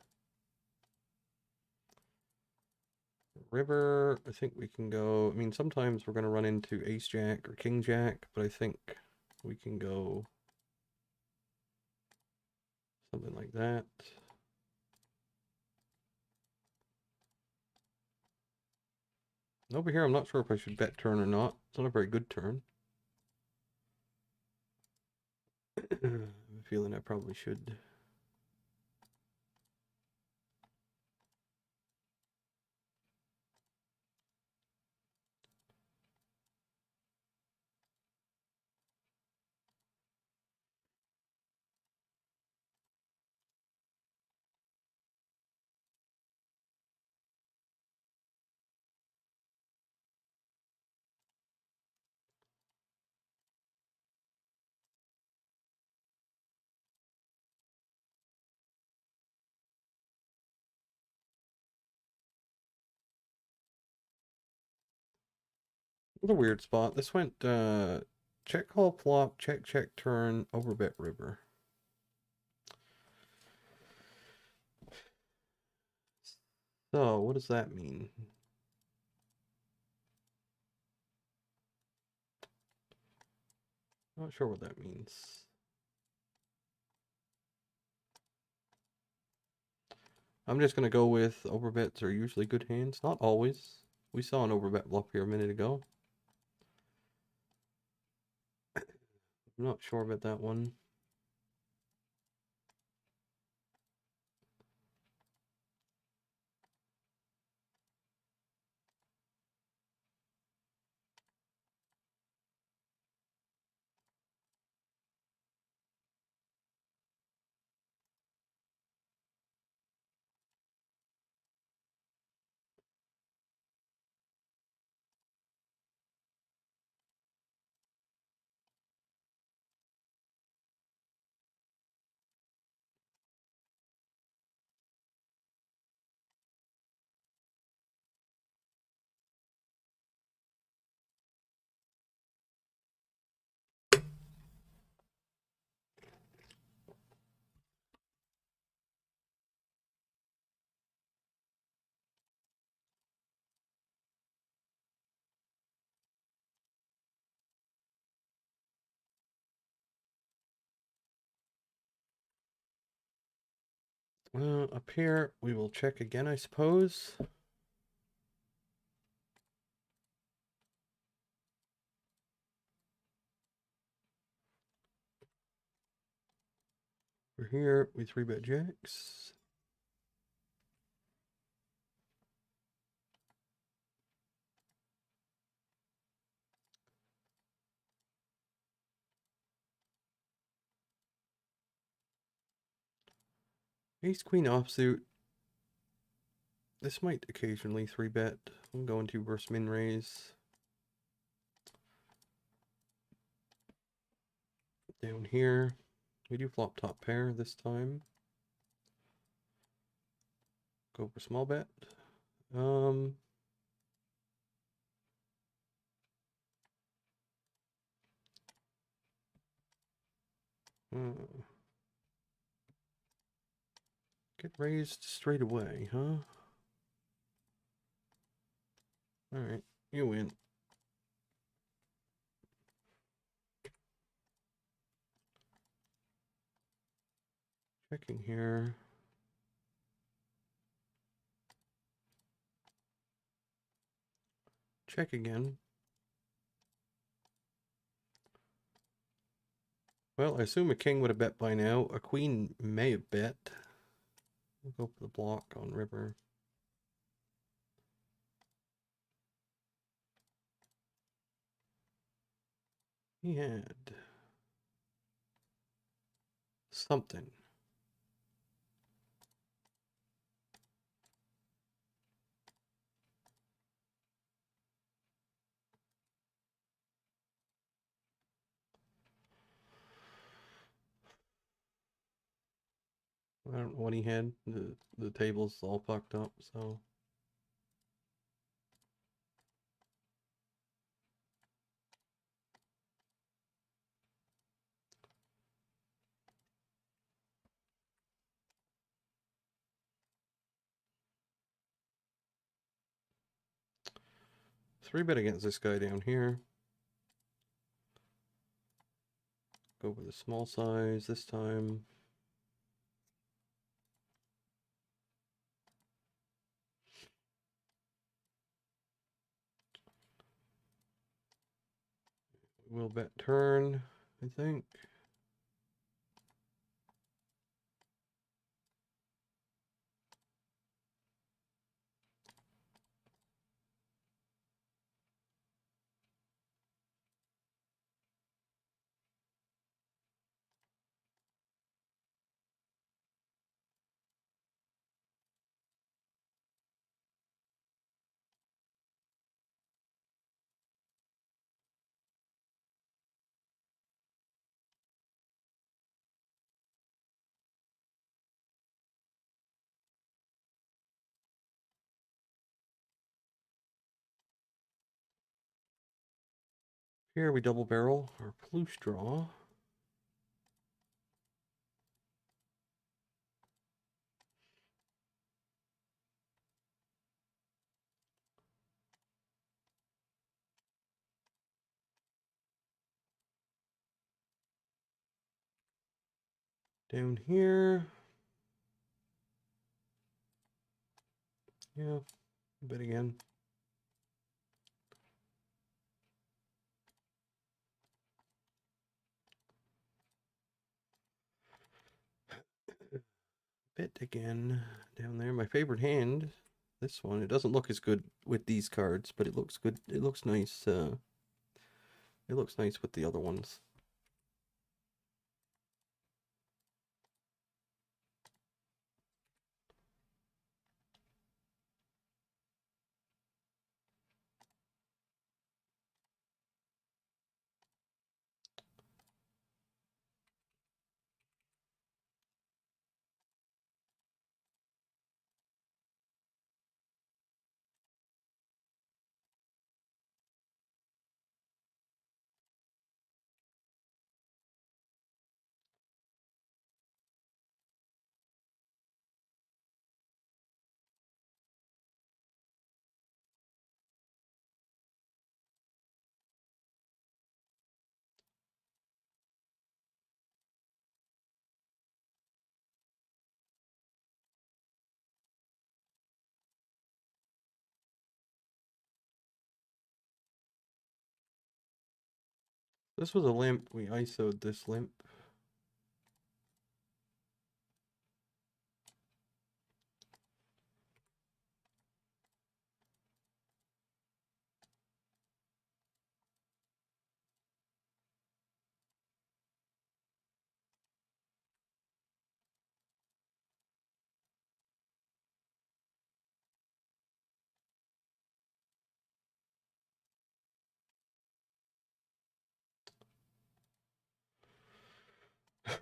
River, I think we can go. I mean, sometimes we're going to run into ace jack or king jack, but I think we can go something like that. Over here, I'm not sure if I should bet turn or not. It's not a very good turn. I'm feeling I probably should. What a weird spot. This went check call flop, check check turn, overbet river. So what does that mean? Not sure what that means. I'm just gonna go with overbets are usually good hands. Not always. We saw an overbet bluff here a minute ago. I'm not sure about that one. Up here, we will check again, I suppose. We're here, we 3-bet jacks. Ace queen offsuit. This might occasionally 3-bet. I'm going to versus min raise. Down here, we do flop top pair this time. Go for small bet. Get raised straight away, huh? Alright, you win. Checking here. Check again. Well, I assume a king would have bet by now. A queen may have bet. We'll go for the block on river. He had something. I don't know what he had. The table's all fucked up, so. Three bet against this guy down here. Go with a small size this time. We'll bet turn, I think. Here we double barrel our Ploosh draw. Down here. Yeah, bet again. Bet again down there. My favorite hand, this one. It doesn't look as good with these cards, but it looks good. It looks nice. It looks nice with the other ones. This was a limp. We ISO'd this limp.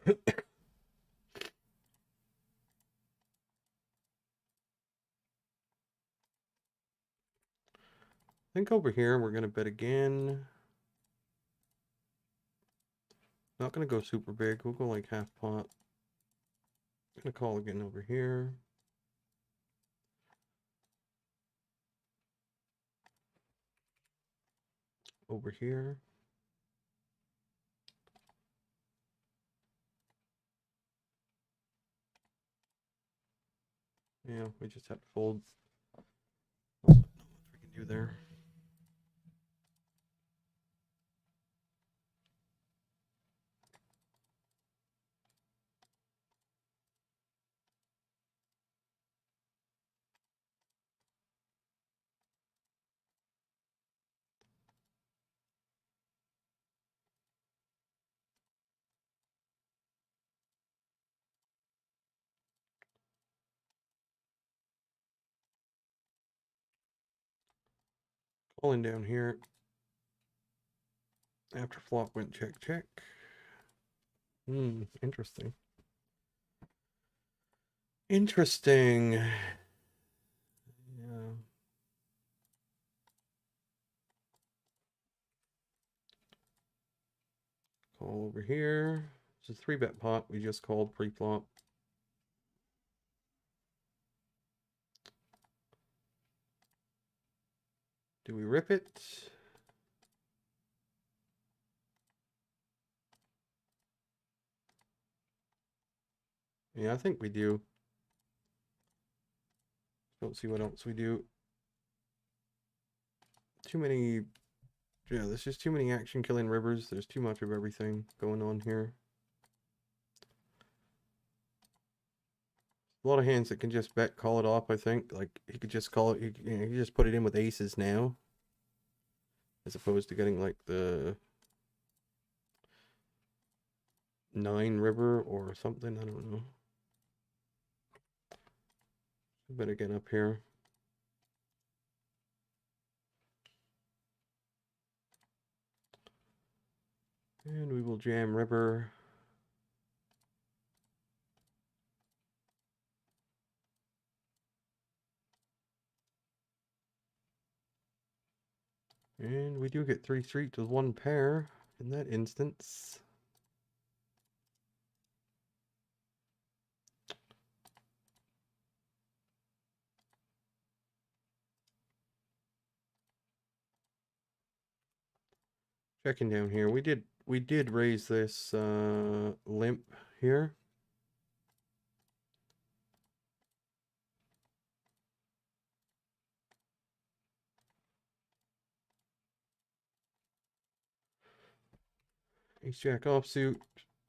I think over here we're gonna bet again. Not gonna go super big. We'll go like half pot. Gonna call again over here. Over here. Yeah, we just have to fold. I don't know what we can do there. Calling down here. After flop went check, check. Interesting. Interesting. Yeah. Call over here. It's a 3-bet pot. We just called pre-flop. Do we rip it? Yeah, I think we do. Don't see what else we do. Too many. Yeah, there's just too many action killing rivers. There's too much of everything going on here. A lot of hands that can just bet call it off, I think. Like, he could just call it, he could just put it in with aces now. As opposed to getting, like, the 9 river or something. I don't know. Better get up here. And we will jam river. And we do get 3 streets with 1 pair in that instance. Checking down here. We did raise this limp here. Ace Jack offsuit.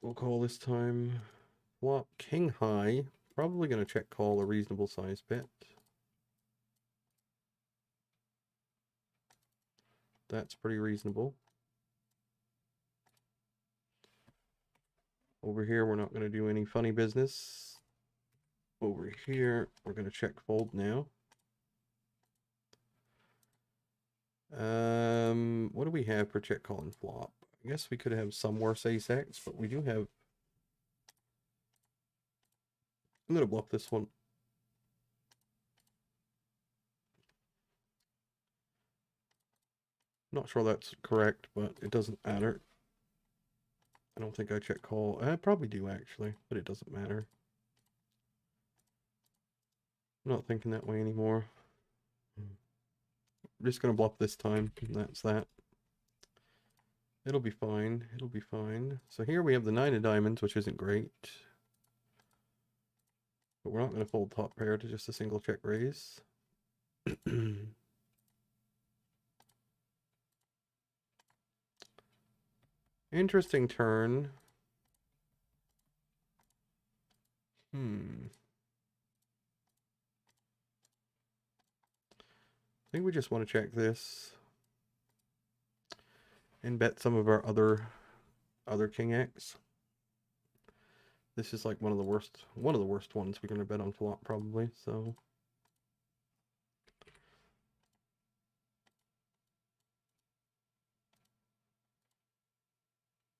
We'll call this time. Flop king high. Probably going to check call a reasonable size bet. That's pretty reasonable. Over here, we're not going to do any funny business. Over here, we're going to check fold now. What do we have for check call and flop? I guess we could have some worse ace X, but we do have. I'm going to bluff this one. Not sure that's correct, but it doesn't matter. I don't think I check call. I probably do actually, but it doesn't matter. I'm not thinking that way anymore. I'm just going to bluff this time, and that's that. It'll be fine. It'll be fine. So here we have the 9 of diamonds, which isn't great. But we're not going to fold top pair to just a single check raise. Interesting turn. I think we just want to check this. And bet some of our other King X. This is like one of the worst ones we're going to bet on flop probably, so.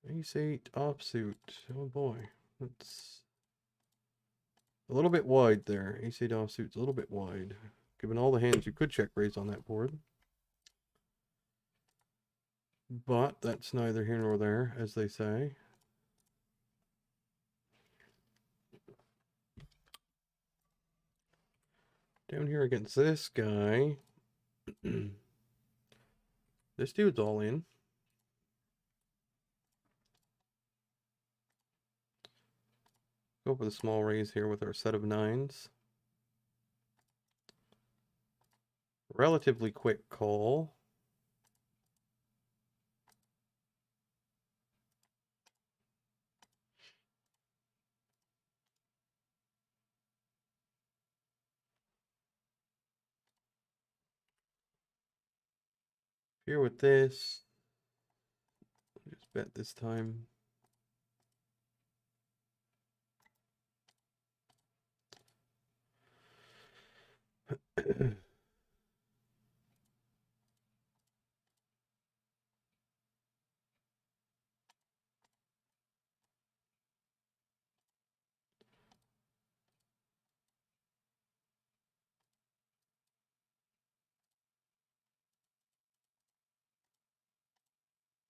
Ace 8 offsuit. Oh boy. That's a little bit wide there. Ace 8 offsuit's a little bit wide. Given all the hands you could check raise on that board. But that's neither here nor there, as they say. Down here against this guy. This dude's all in. Go for the small raise here with our set of 9s. Relatively quick call. Here with this. Just bet this time.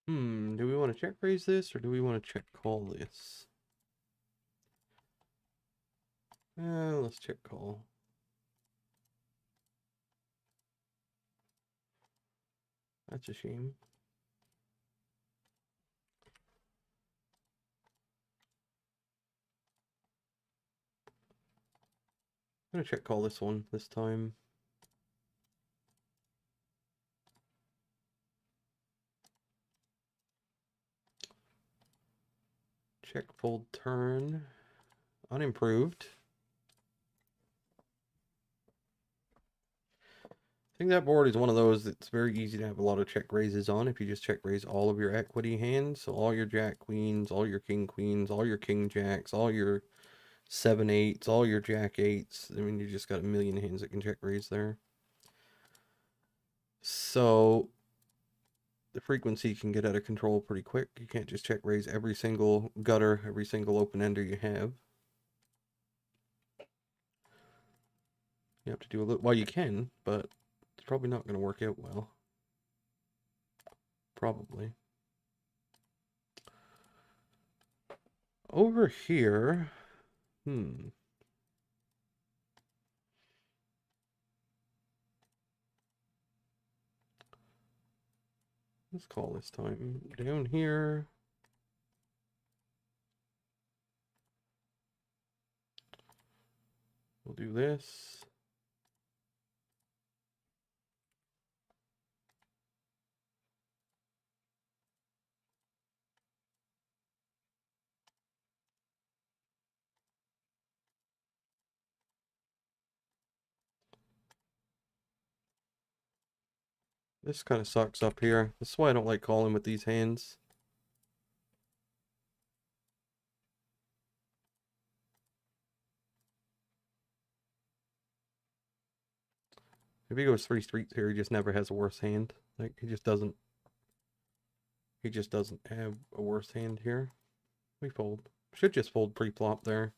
Do we want to check raise this or do we want to check call this? Let's check call. That's a shame. I'm gonna check call this one this time. Check fold turn. Unimproved. I think that board is one of those that's very easy to have a lot of check raises on if you just check raise all of your equity hands. So all your jack queens, all your king queens, all your king jacks, all your 7-8s, all your jack 8s. I mean, you just got a million hands that can check raise there. So the frequency can get out of control pretty quick. You can't just check raise every single gutter, every single open ender you have. You have to do a little, well, you can, but it's probably not going to work out well. Probably. Over here, let's call this time. Down here. We'll do this. This kind of sucks up here. This is why I don't like calling with these hands. If he goes 3 streets here, he just never has a worse hand. Like, he just doesn't have a worse hand here. We fold. Should just fold pre-flop there.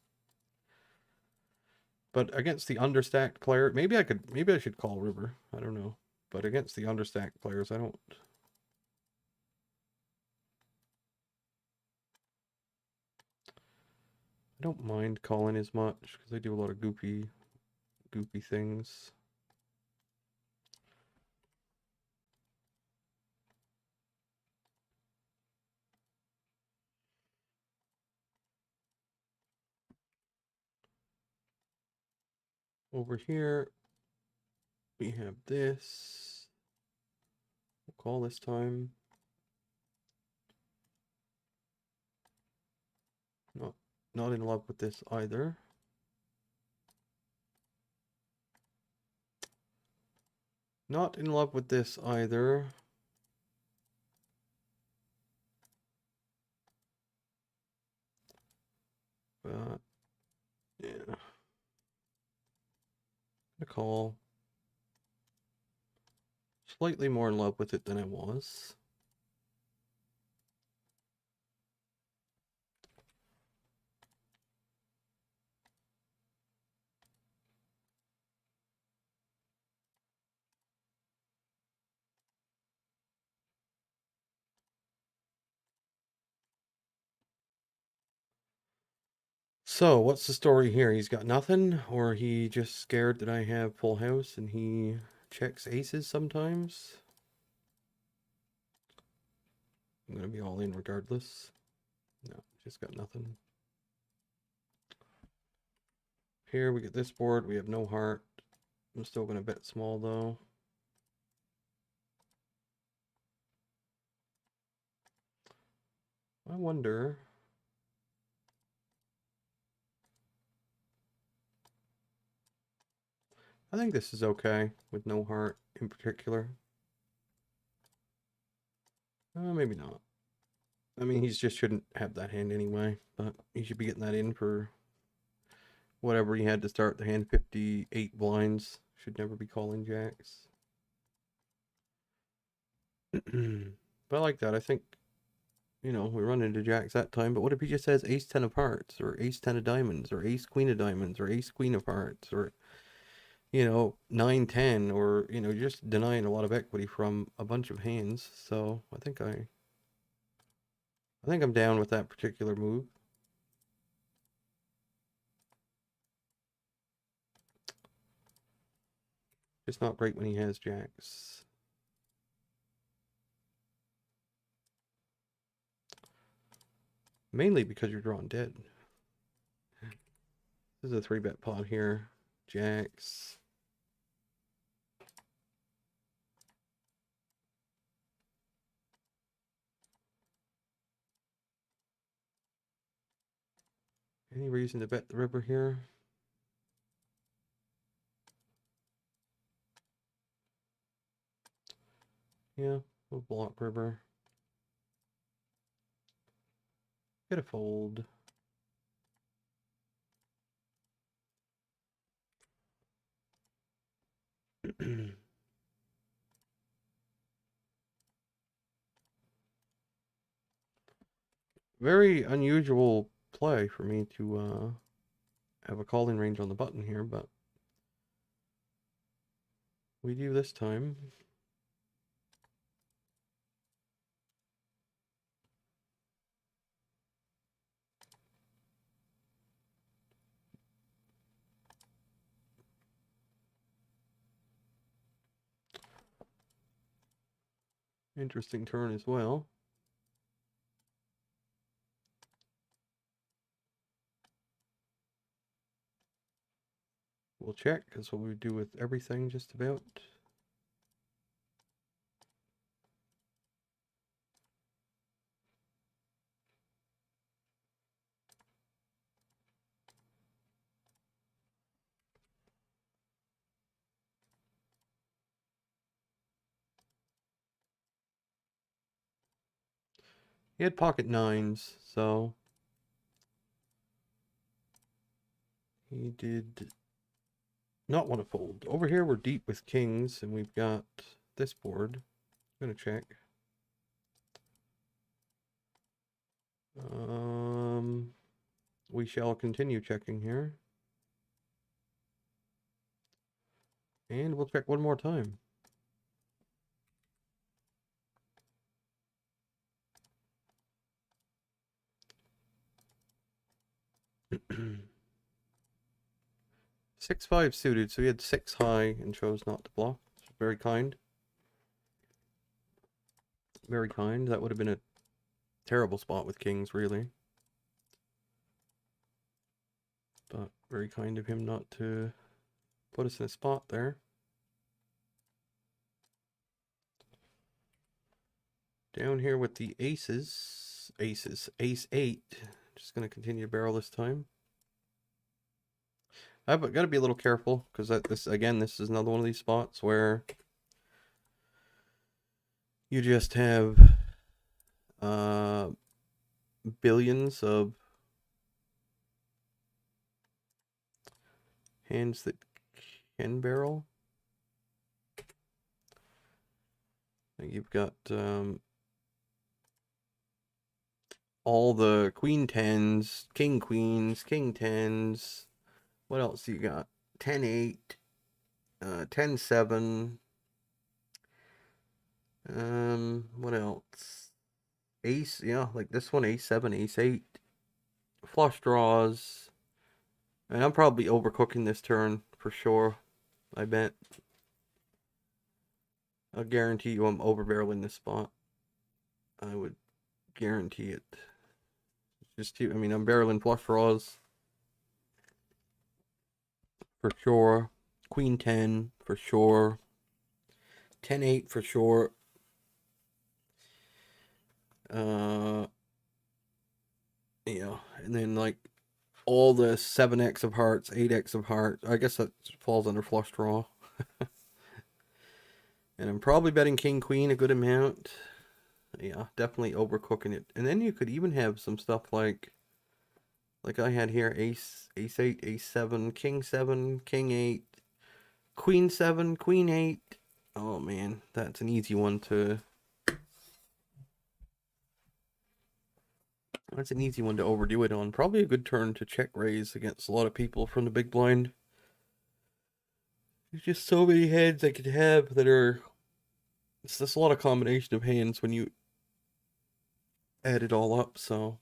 But against the understacked player, maybe I should call river. I don't know. But against the understacked players, I don't mind calling as much because I do a lot of goofy things. Over here, we have this. We'll call this time. Not in love with this either. Not in love with this either. But yeah. A call. Slightly more in love with it than I was. So, what's the story here? He's got nothing, or he just scared that I have full house and he checks aces sometimes? I'm gonna be all in regardless. No, just got nothing. Here we get this board, we have no heart. I'm still gonna bet small though. I wonder. I think this is okay with no heart in particular. Maybe not. I mean, he just shouldn't have that hand anyway, but he should be getting that in for whatever he had to start the hand. 58 blinds. Should never be calling jacks. But I like that. I think, we run into jacks that time, but what if he just has ace 10 of hearts, or ace 10 of diamonds, or ace queen of diamonds, or ace queen of hearts, or 9-10, or just denying a lot of equity from a bunch of hands. So I think I I think I'm down with that particular move. Just not great when he has jacks. Mainly because you're drawing dead. This is a 3-bet pot here. Jacks. Any reason to bet the river here? Yeah, we'll block river. Get a fold. Very unusual play for me to have a calling range on the button here, but we do this time. Interesting turn as well. We'll check, because what we do with everything just about. He had pocket nines, so he did not want to fold. Over here we're deep with kings, and we've got this board. I'm gonna check. We shall continue checking here. And we'll check one more time. Six five suited, so he had 6 high and chose not to bluff. Very kind. Very kind. That would have been a terrible spot with kings, really. But very kind of him not to put us in a spot there. Down here with the aces. Ace 8. Just going to continue to barrel this time. I've got to be a little careful, because this is another one of these spots where you just have billions of hands that can barrel. You've got all the queen tens, king queens, king tens. What else you got? 10-8, 10-7. What else? Ace, yeah, like this one, ace 7, ace 8. Flush draws. And I'm probably overcooking this turn for sure. I bet. I'll guarantee you I'm overbarreling this spot. I would guarantee it. Just, I mean, I'm barreling flush draws for sure. Queen 10 for sure. 10-8 for sure. Yeah, and then like all the 7x of hearts, 8x of hearts. I guess that falls under flush draw. And I'm probably betting king queen a good amount. Yeah, definitely overcooking it. And then you could even have some stuff like I had here, ace 8, ace 7, king 7, king 8, queen 7, queen 8. Oh man, that's an easy one to overdo it on. Probably a good turn to check raise against a lot of people from the big blind. There's just so many hands I could have that are. It's just a lot of combination of hands when you add it all up, so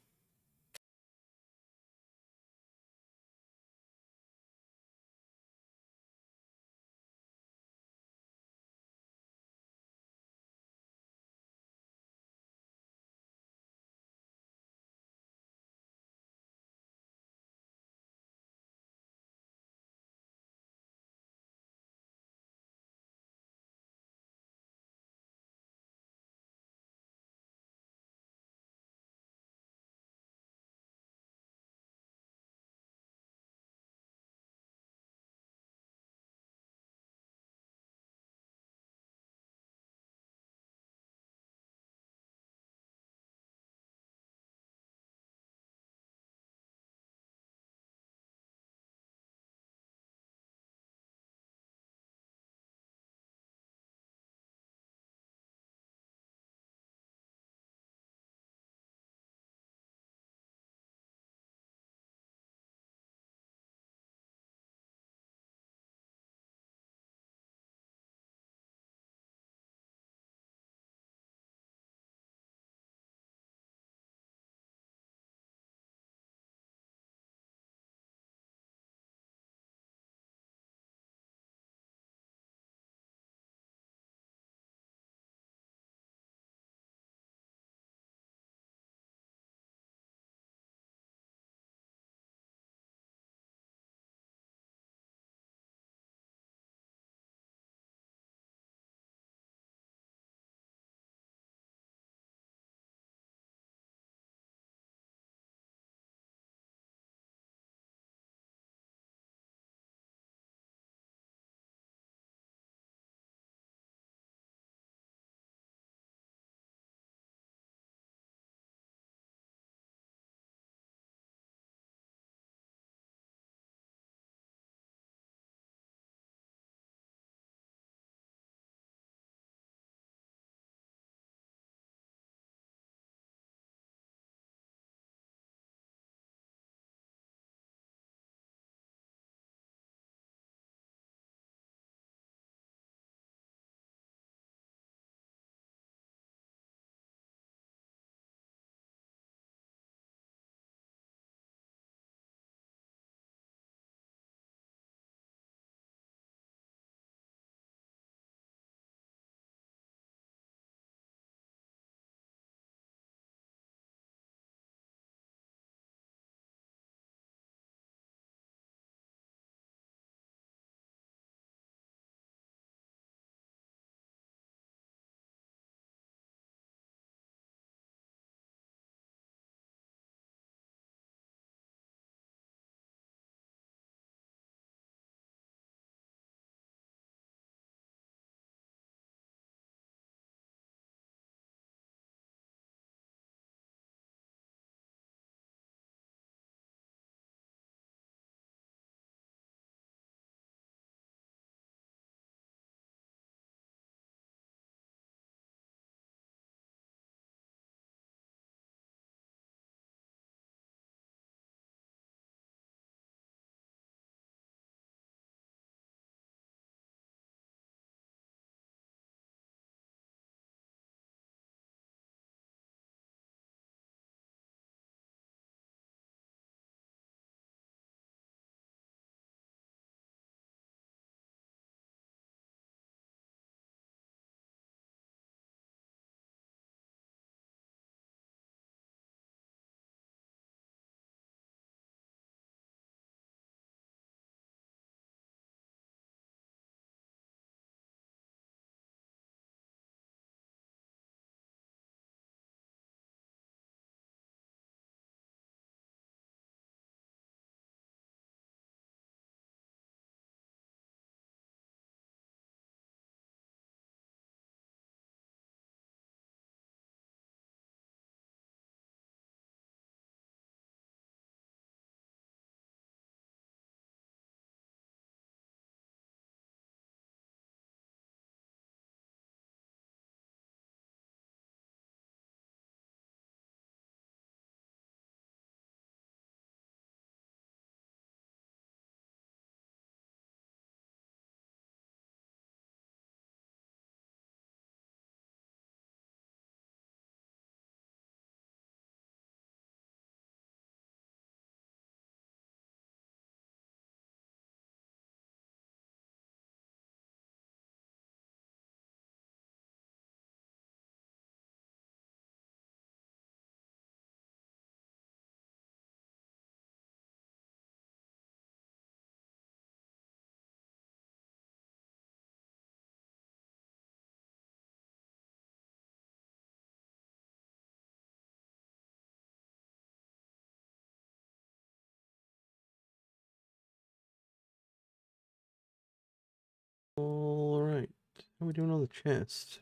Alright. How are we doing on the chest?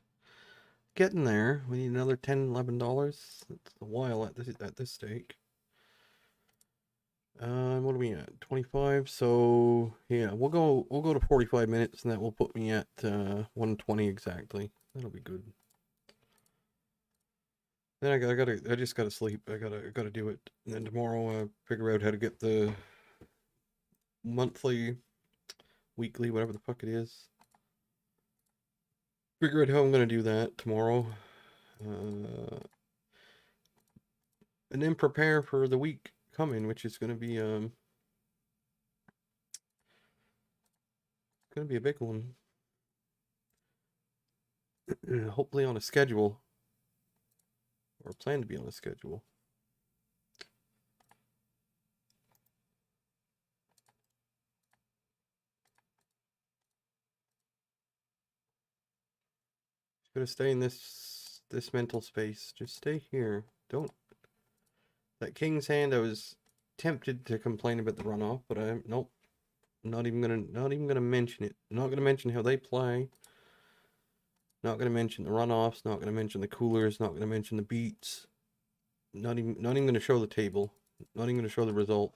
Getting there. We need another $10, $11. That's a while at this stake. What are we at? 25. So yeah, we'll go to 45 minutes, and that will put me at 120 exactly. That'll be good. Then I just gotta sleep. I gotta do it. And then tomorrow figure out how to get the monthly, weekly, whatever the fuck it is. Figure out how I'm gonna do that tomorrow. And then prepare for the week coming, which is gonna be a big one. Hopefully on a schedule. Or plan to be on a schedule. Just gotta stay in this mental space. Just stay here. Don't. That king's hand, I was tempted to complain about the runoff, but nope. Not even gonna mention it. Not gonna mention how they play. Not gonna mention the runoffs. Not gonna mention the coolers. Not gonna mention the beats. Not even gonna show the table. Not even gonna show the result.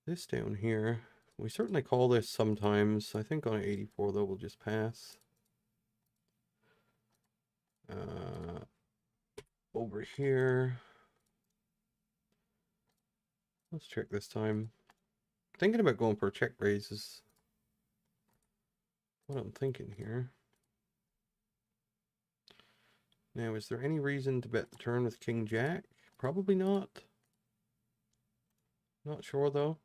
This down here, we certainly call this sometimes. I think on an 84 though, we'll just pass. Over here. Let's check this time. Thinking about going for check raises. What I'm thinking here. Now, is there any reason to bet the turn with King Jack? Probably not. Not sure though.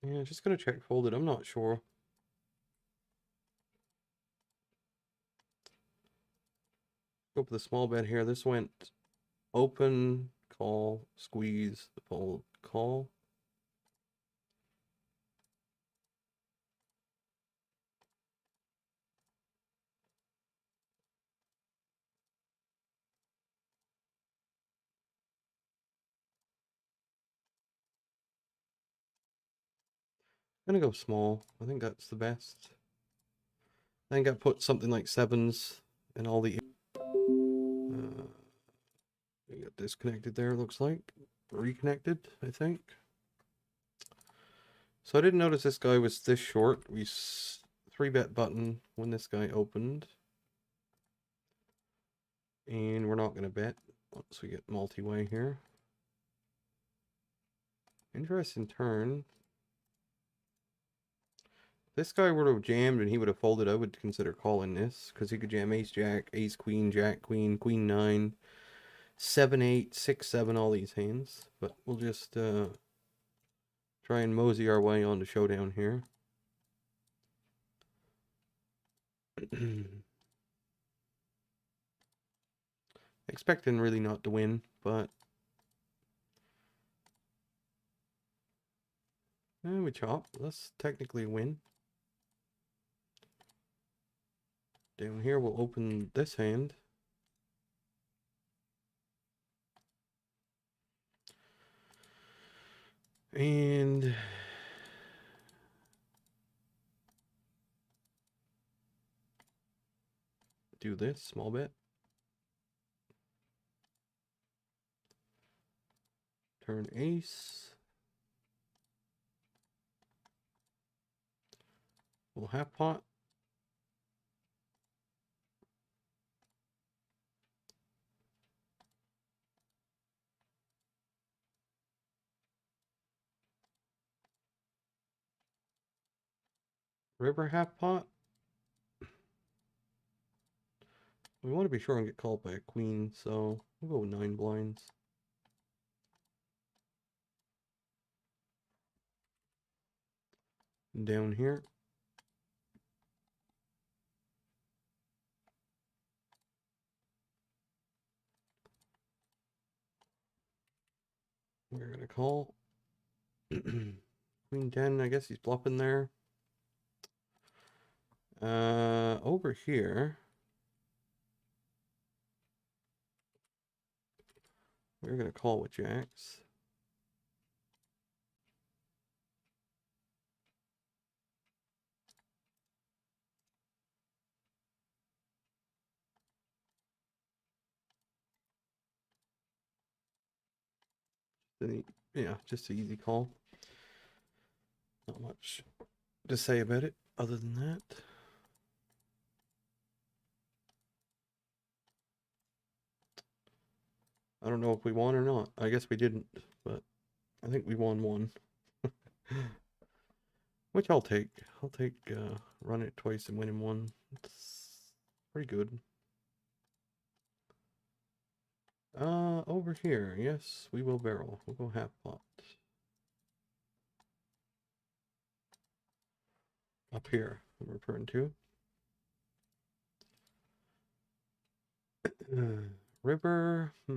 Yeah, just gonna check folded. I'm not sure. Go for the small bet here. This went open, call, squeeze, fold, call. I'm gonna go small. I think that's the best. I think I put something like sevens and all the. We got disconnected there. Looks like reconnected. I think. So I didn't notice this guy was this short. We 3-bet button when this guy opened. And we're not going to bet once we get multi-way here. Interesting turn. If this guy would have jammed and he would have folded, I would consider calling this. Because he could jam ace, jack, ace, queen, jack, queen, queen, 9, 7, 8, 6, 7, all these hands. But we'll just try and mosey our way on to showdown here. Expecting really not to win, but we chop. That's technically a win. Down here, we'll open this hand. And do this, small bet. Turn ace. We'll half pot. River half pot. We want to be sure and get called by a queen, so we'll go with 9 blinds. And down here. We're going to call. Queen 10, I guess he's bluffing there. Over here. We're going to call with jacks. Yeah, just an easy call. Not much to say about it other than that. I don't know if we won or not. I guess we didn't, but I think we won one. Which I'll take. I'll take running it twice and winning one. It's pretty good. Over here. Yes, we will barrel. We'll go half pot. Up here, I'm referring to. River. I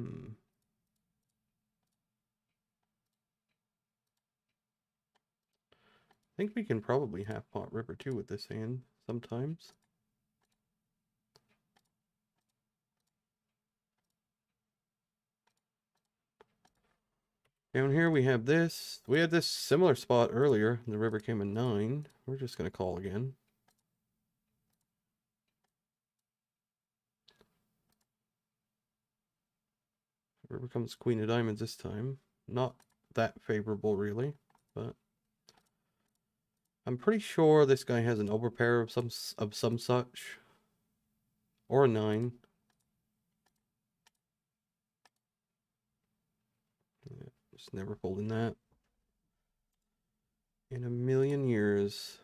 think we can probably half pot river too with this hand sometimes. Down here we have this. We had this similar spot earlier. The river came in 9. We're just going to call again. River comes queen of diamonds this time. Not that favorable really, but I'm pretty sure this guy has an overpair of some such. Or a 9. Yeah, just never folding that. In a million years.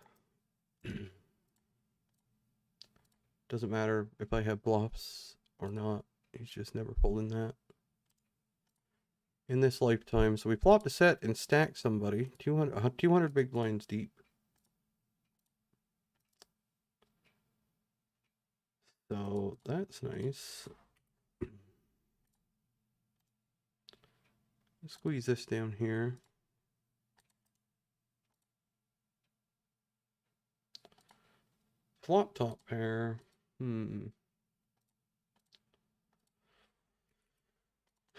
Doesn't matter if I have bluffs or not. He's just never folding that. In this lifetime. So we flopped a set and stacked somebody. 200 big blinds deep. So that's nice. Squeeze this down here. Flop top pair. Do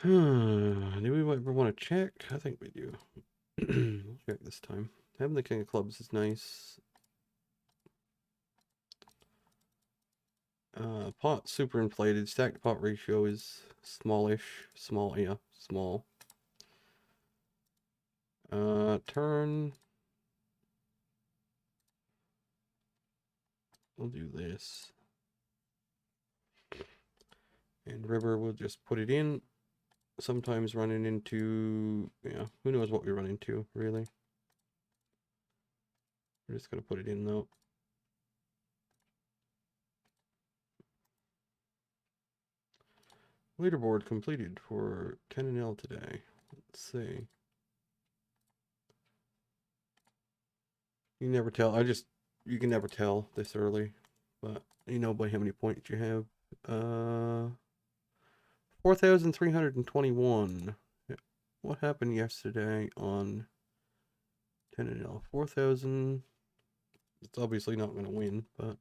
we ever want to check? I think we do. We'll check this time. Having the king of clubs is nice. Pot super inflated. Stack to pot ratio is smallish. Small, yeah, small. Turn. We'll do this. And river, we'll just put it in. Sometimes running into, yeah, who knows what we run into, really. We're just going to put it in, though. Leaderboard completed for 10 and L today. Let's see. You never tell. You can never tell this early, but you know by how many points you have. 4,321. What happened yesterday on 10 and L? 4,000. It's obviously not going to win, but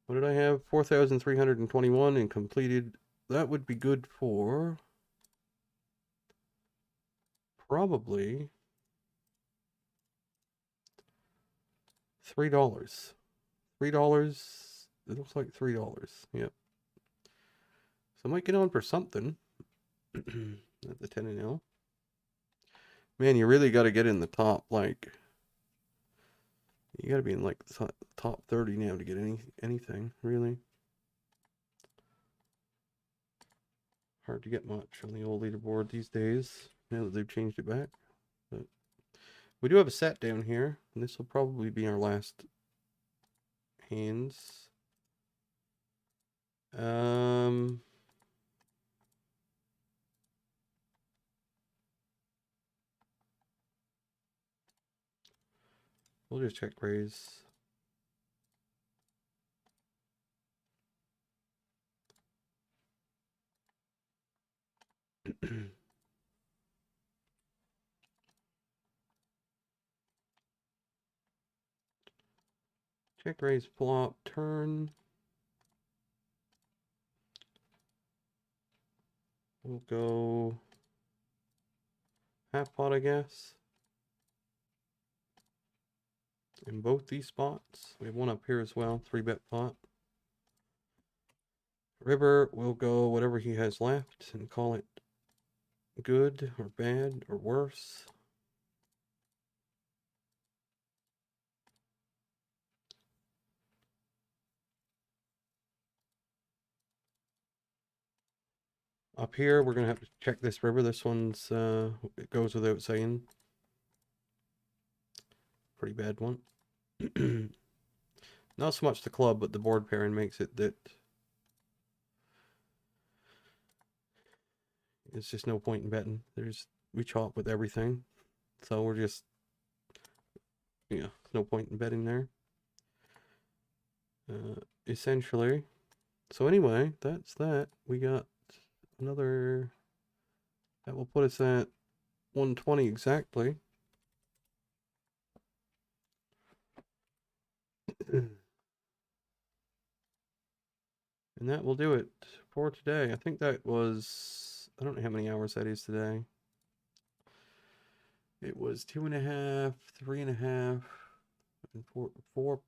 what did I have? 4,321 and completed. That would be good for probably $3. $3. It looks like $3. Yep. So I might get on for something at the 10 and L. Man, you really got to get in the top, like, you got to be in like the top 30 now to get anything, really. Hard to get much on the old leaderboard these days, now that they've changed it back. But we do have a set down here, and this will probably be our last hands. We'll just check raise. Check raise flop turn. we'll go half pot, I guess. In both these spots. We have one up here as well, 3-bet pot. River, we'll go whatever he has left and call it good or bad or worse. Up here, we're going to have to check this river. This one's, it goes without saying. Pretty bad one. Not so much the club, but the board pairing makes it that it's just no point in betting. We chop with everything. So we're just, yeah, no point in betting there. Essentially. So anyway, that's that. We got another, that will put us at 120 exactly. And that will do it for today. I think that was, I don't know how many hours that is today. It was 2.5, 3.5, and 4.45.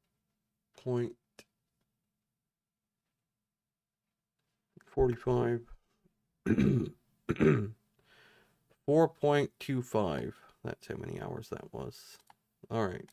4.25. That's how many hours that was. All right.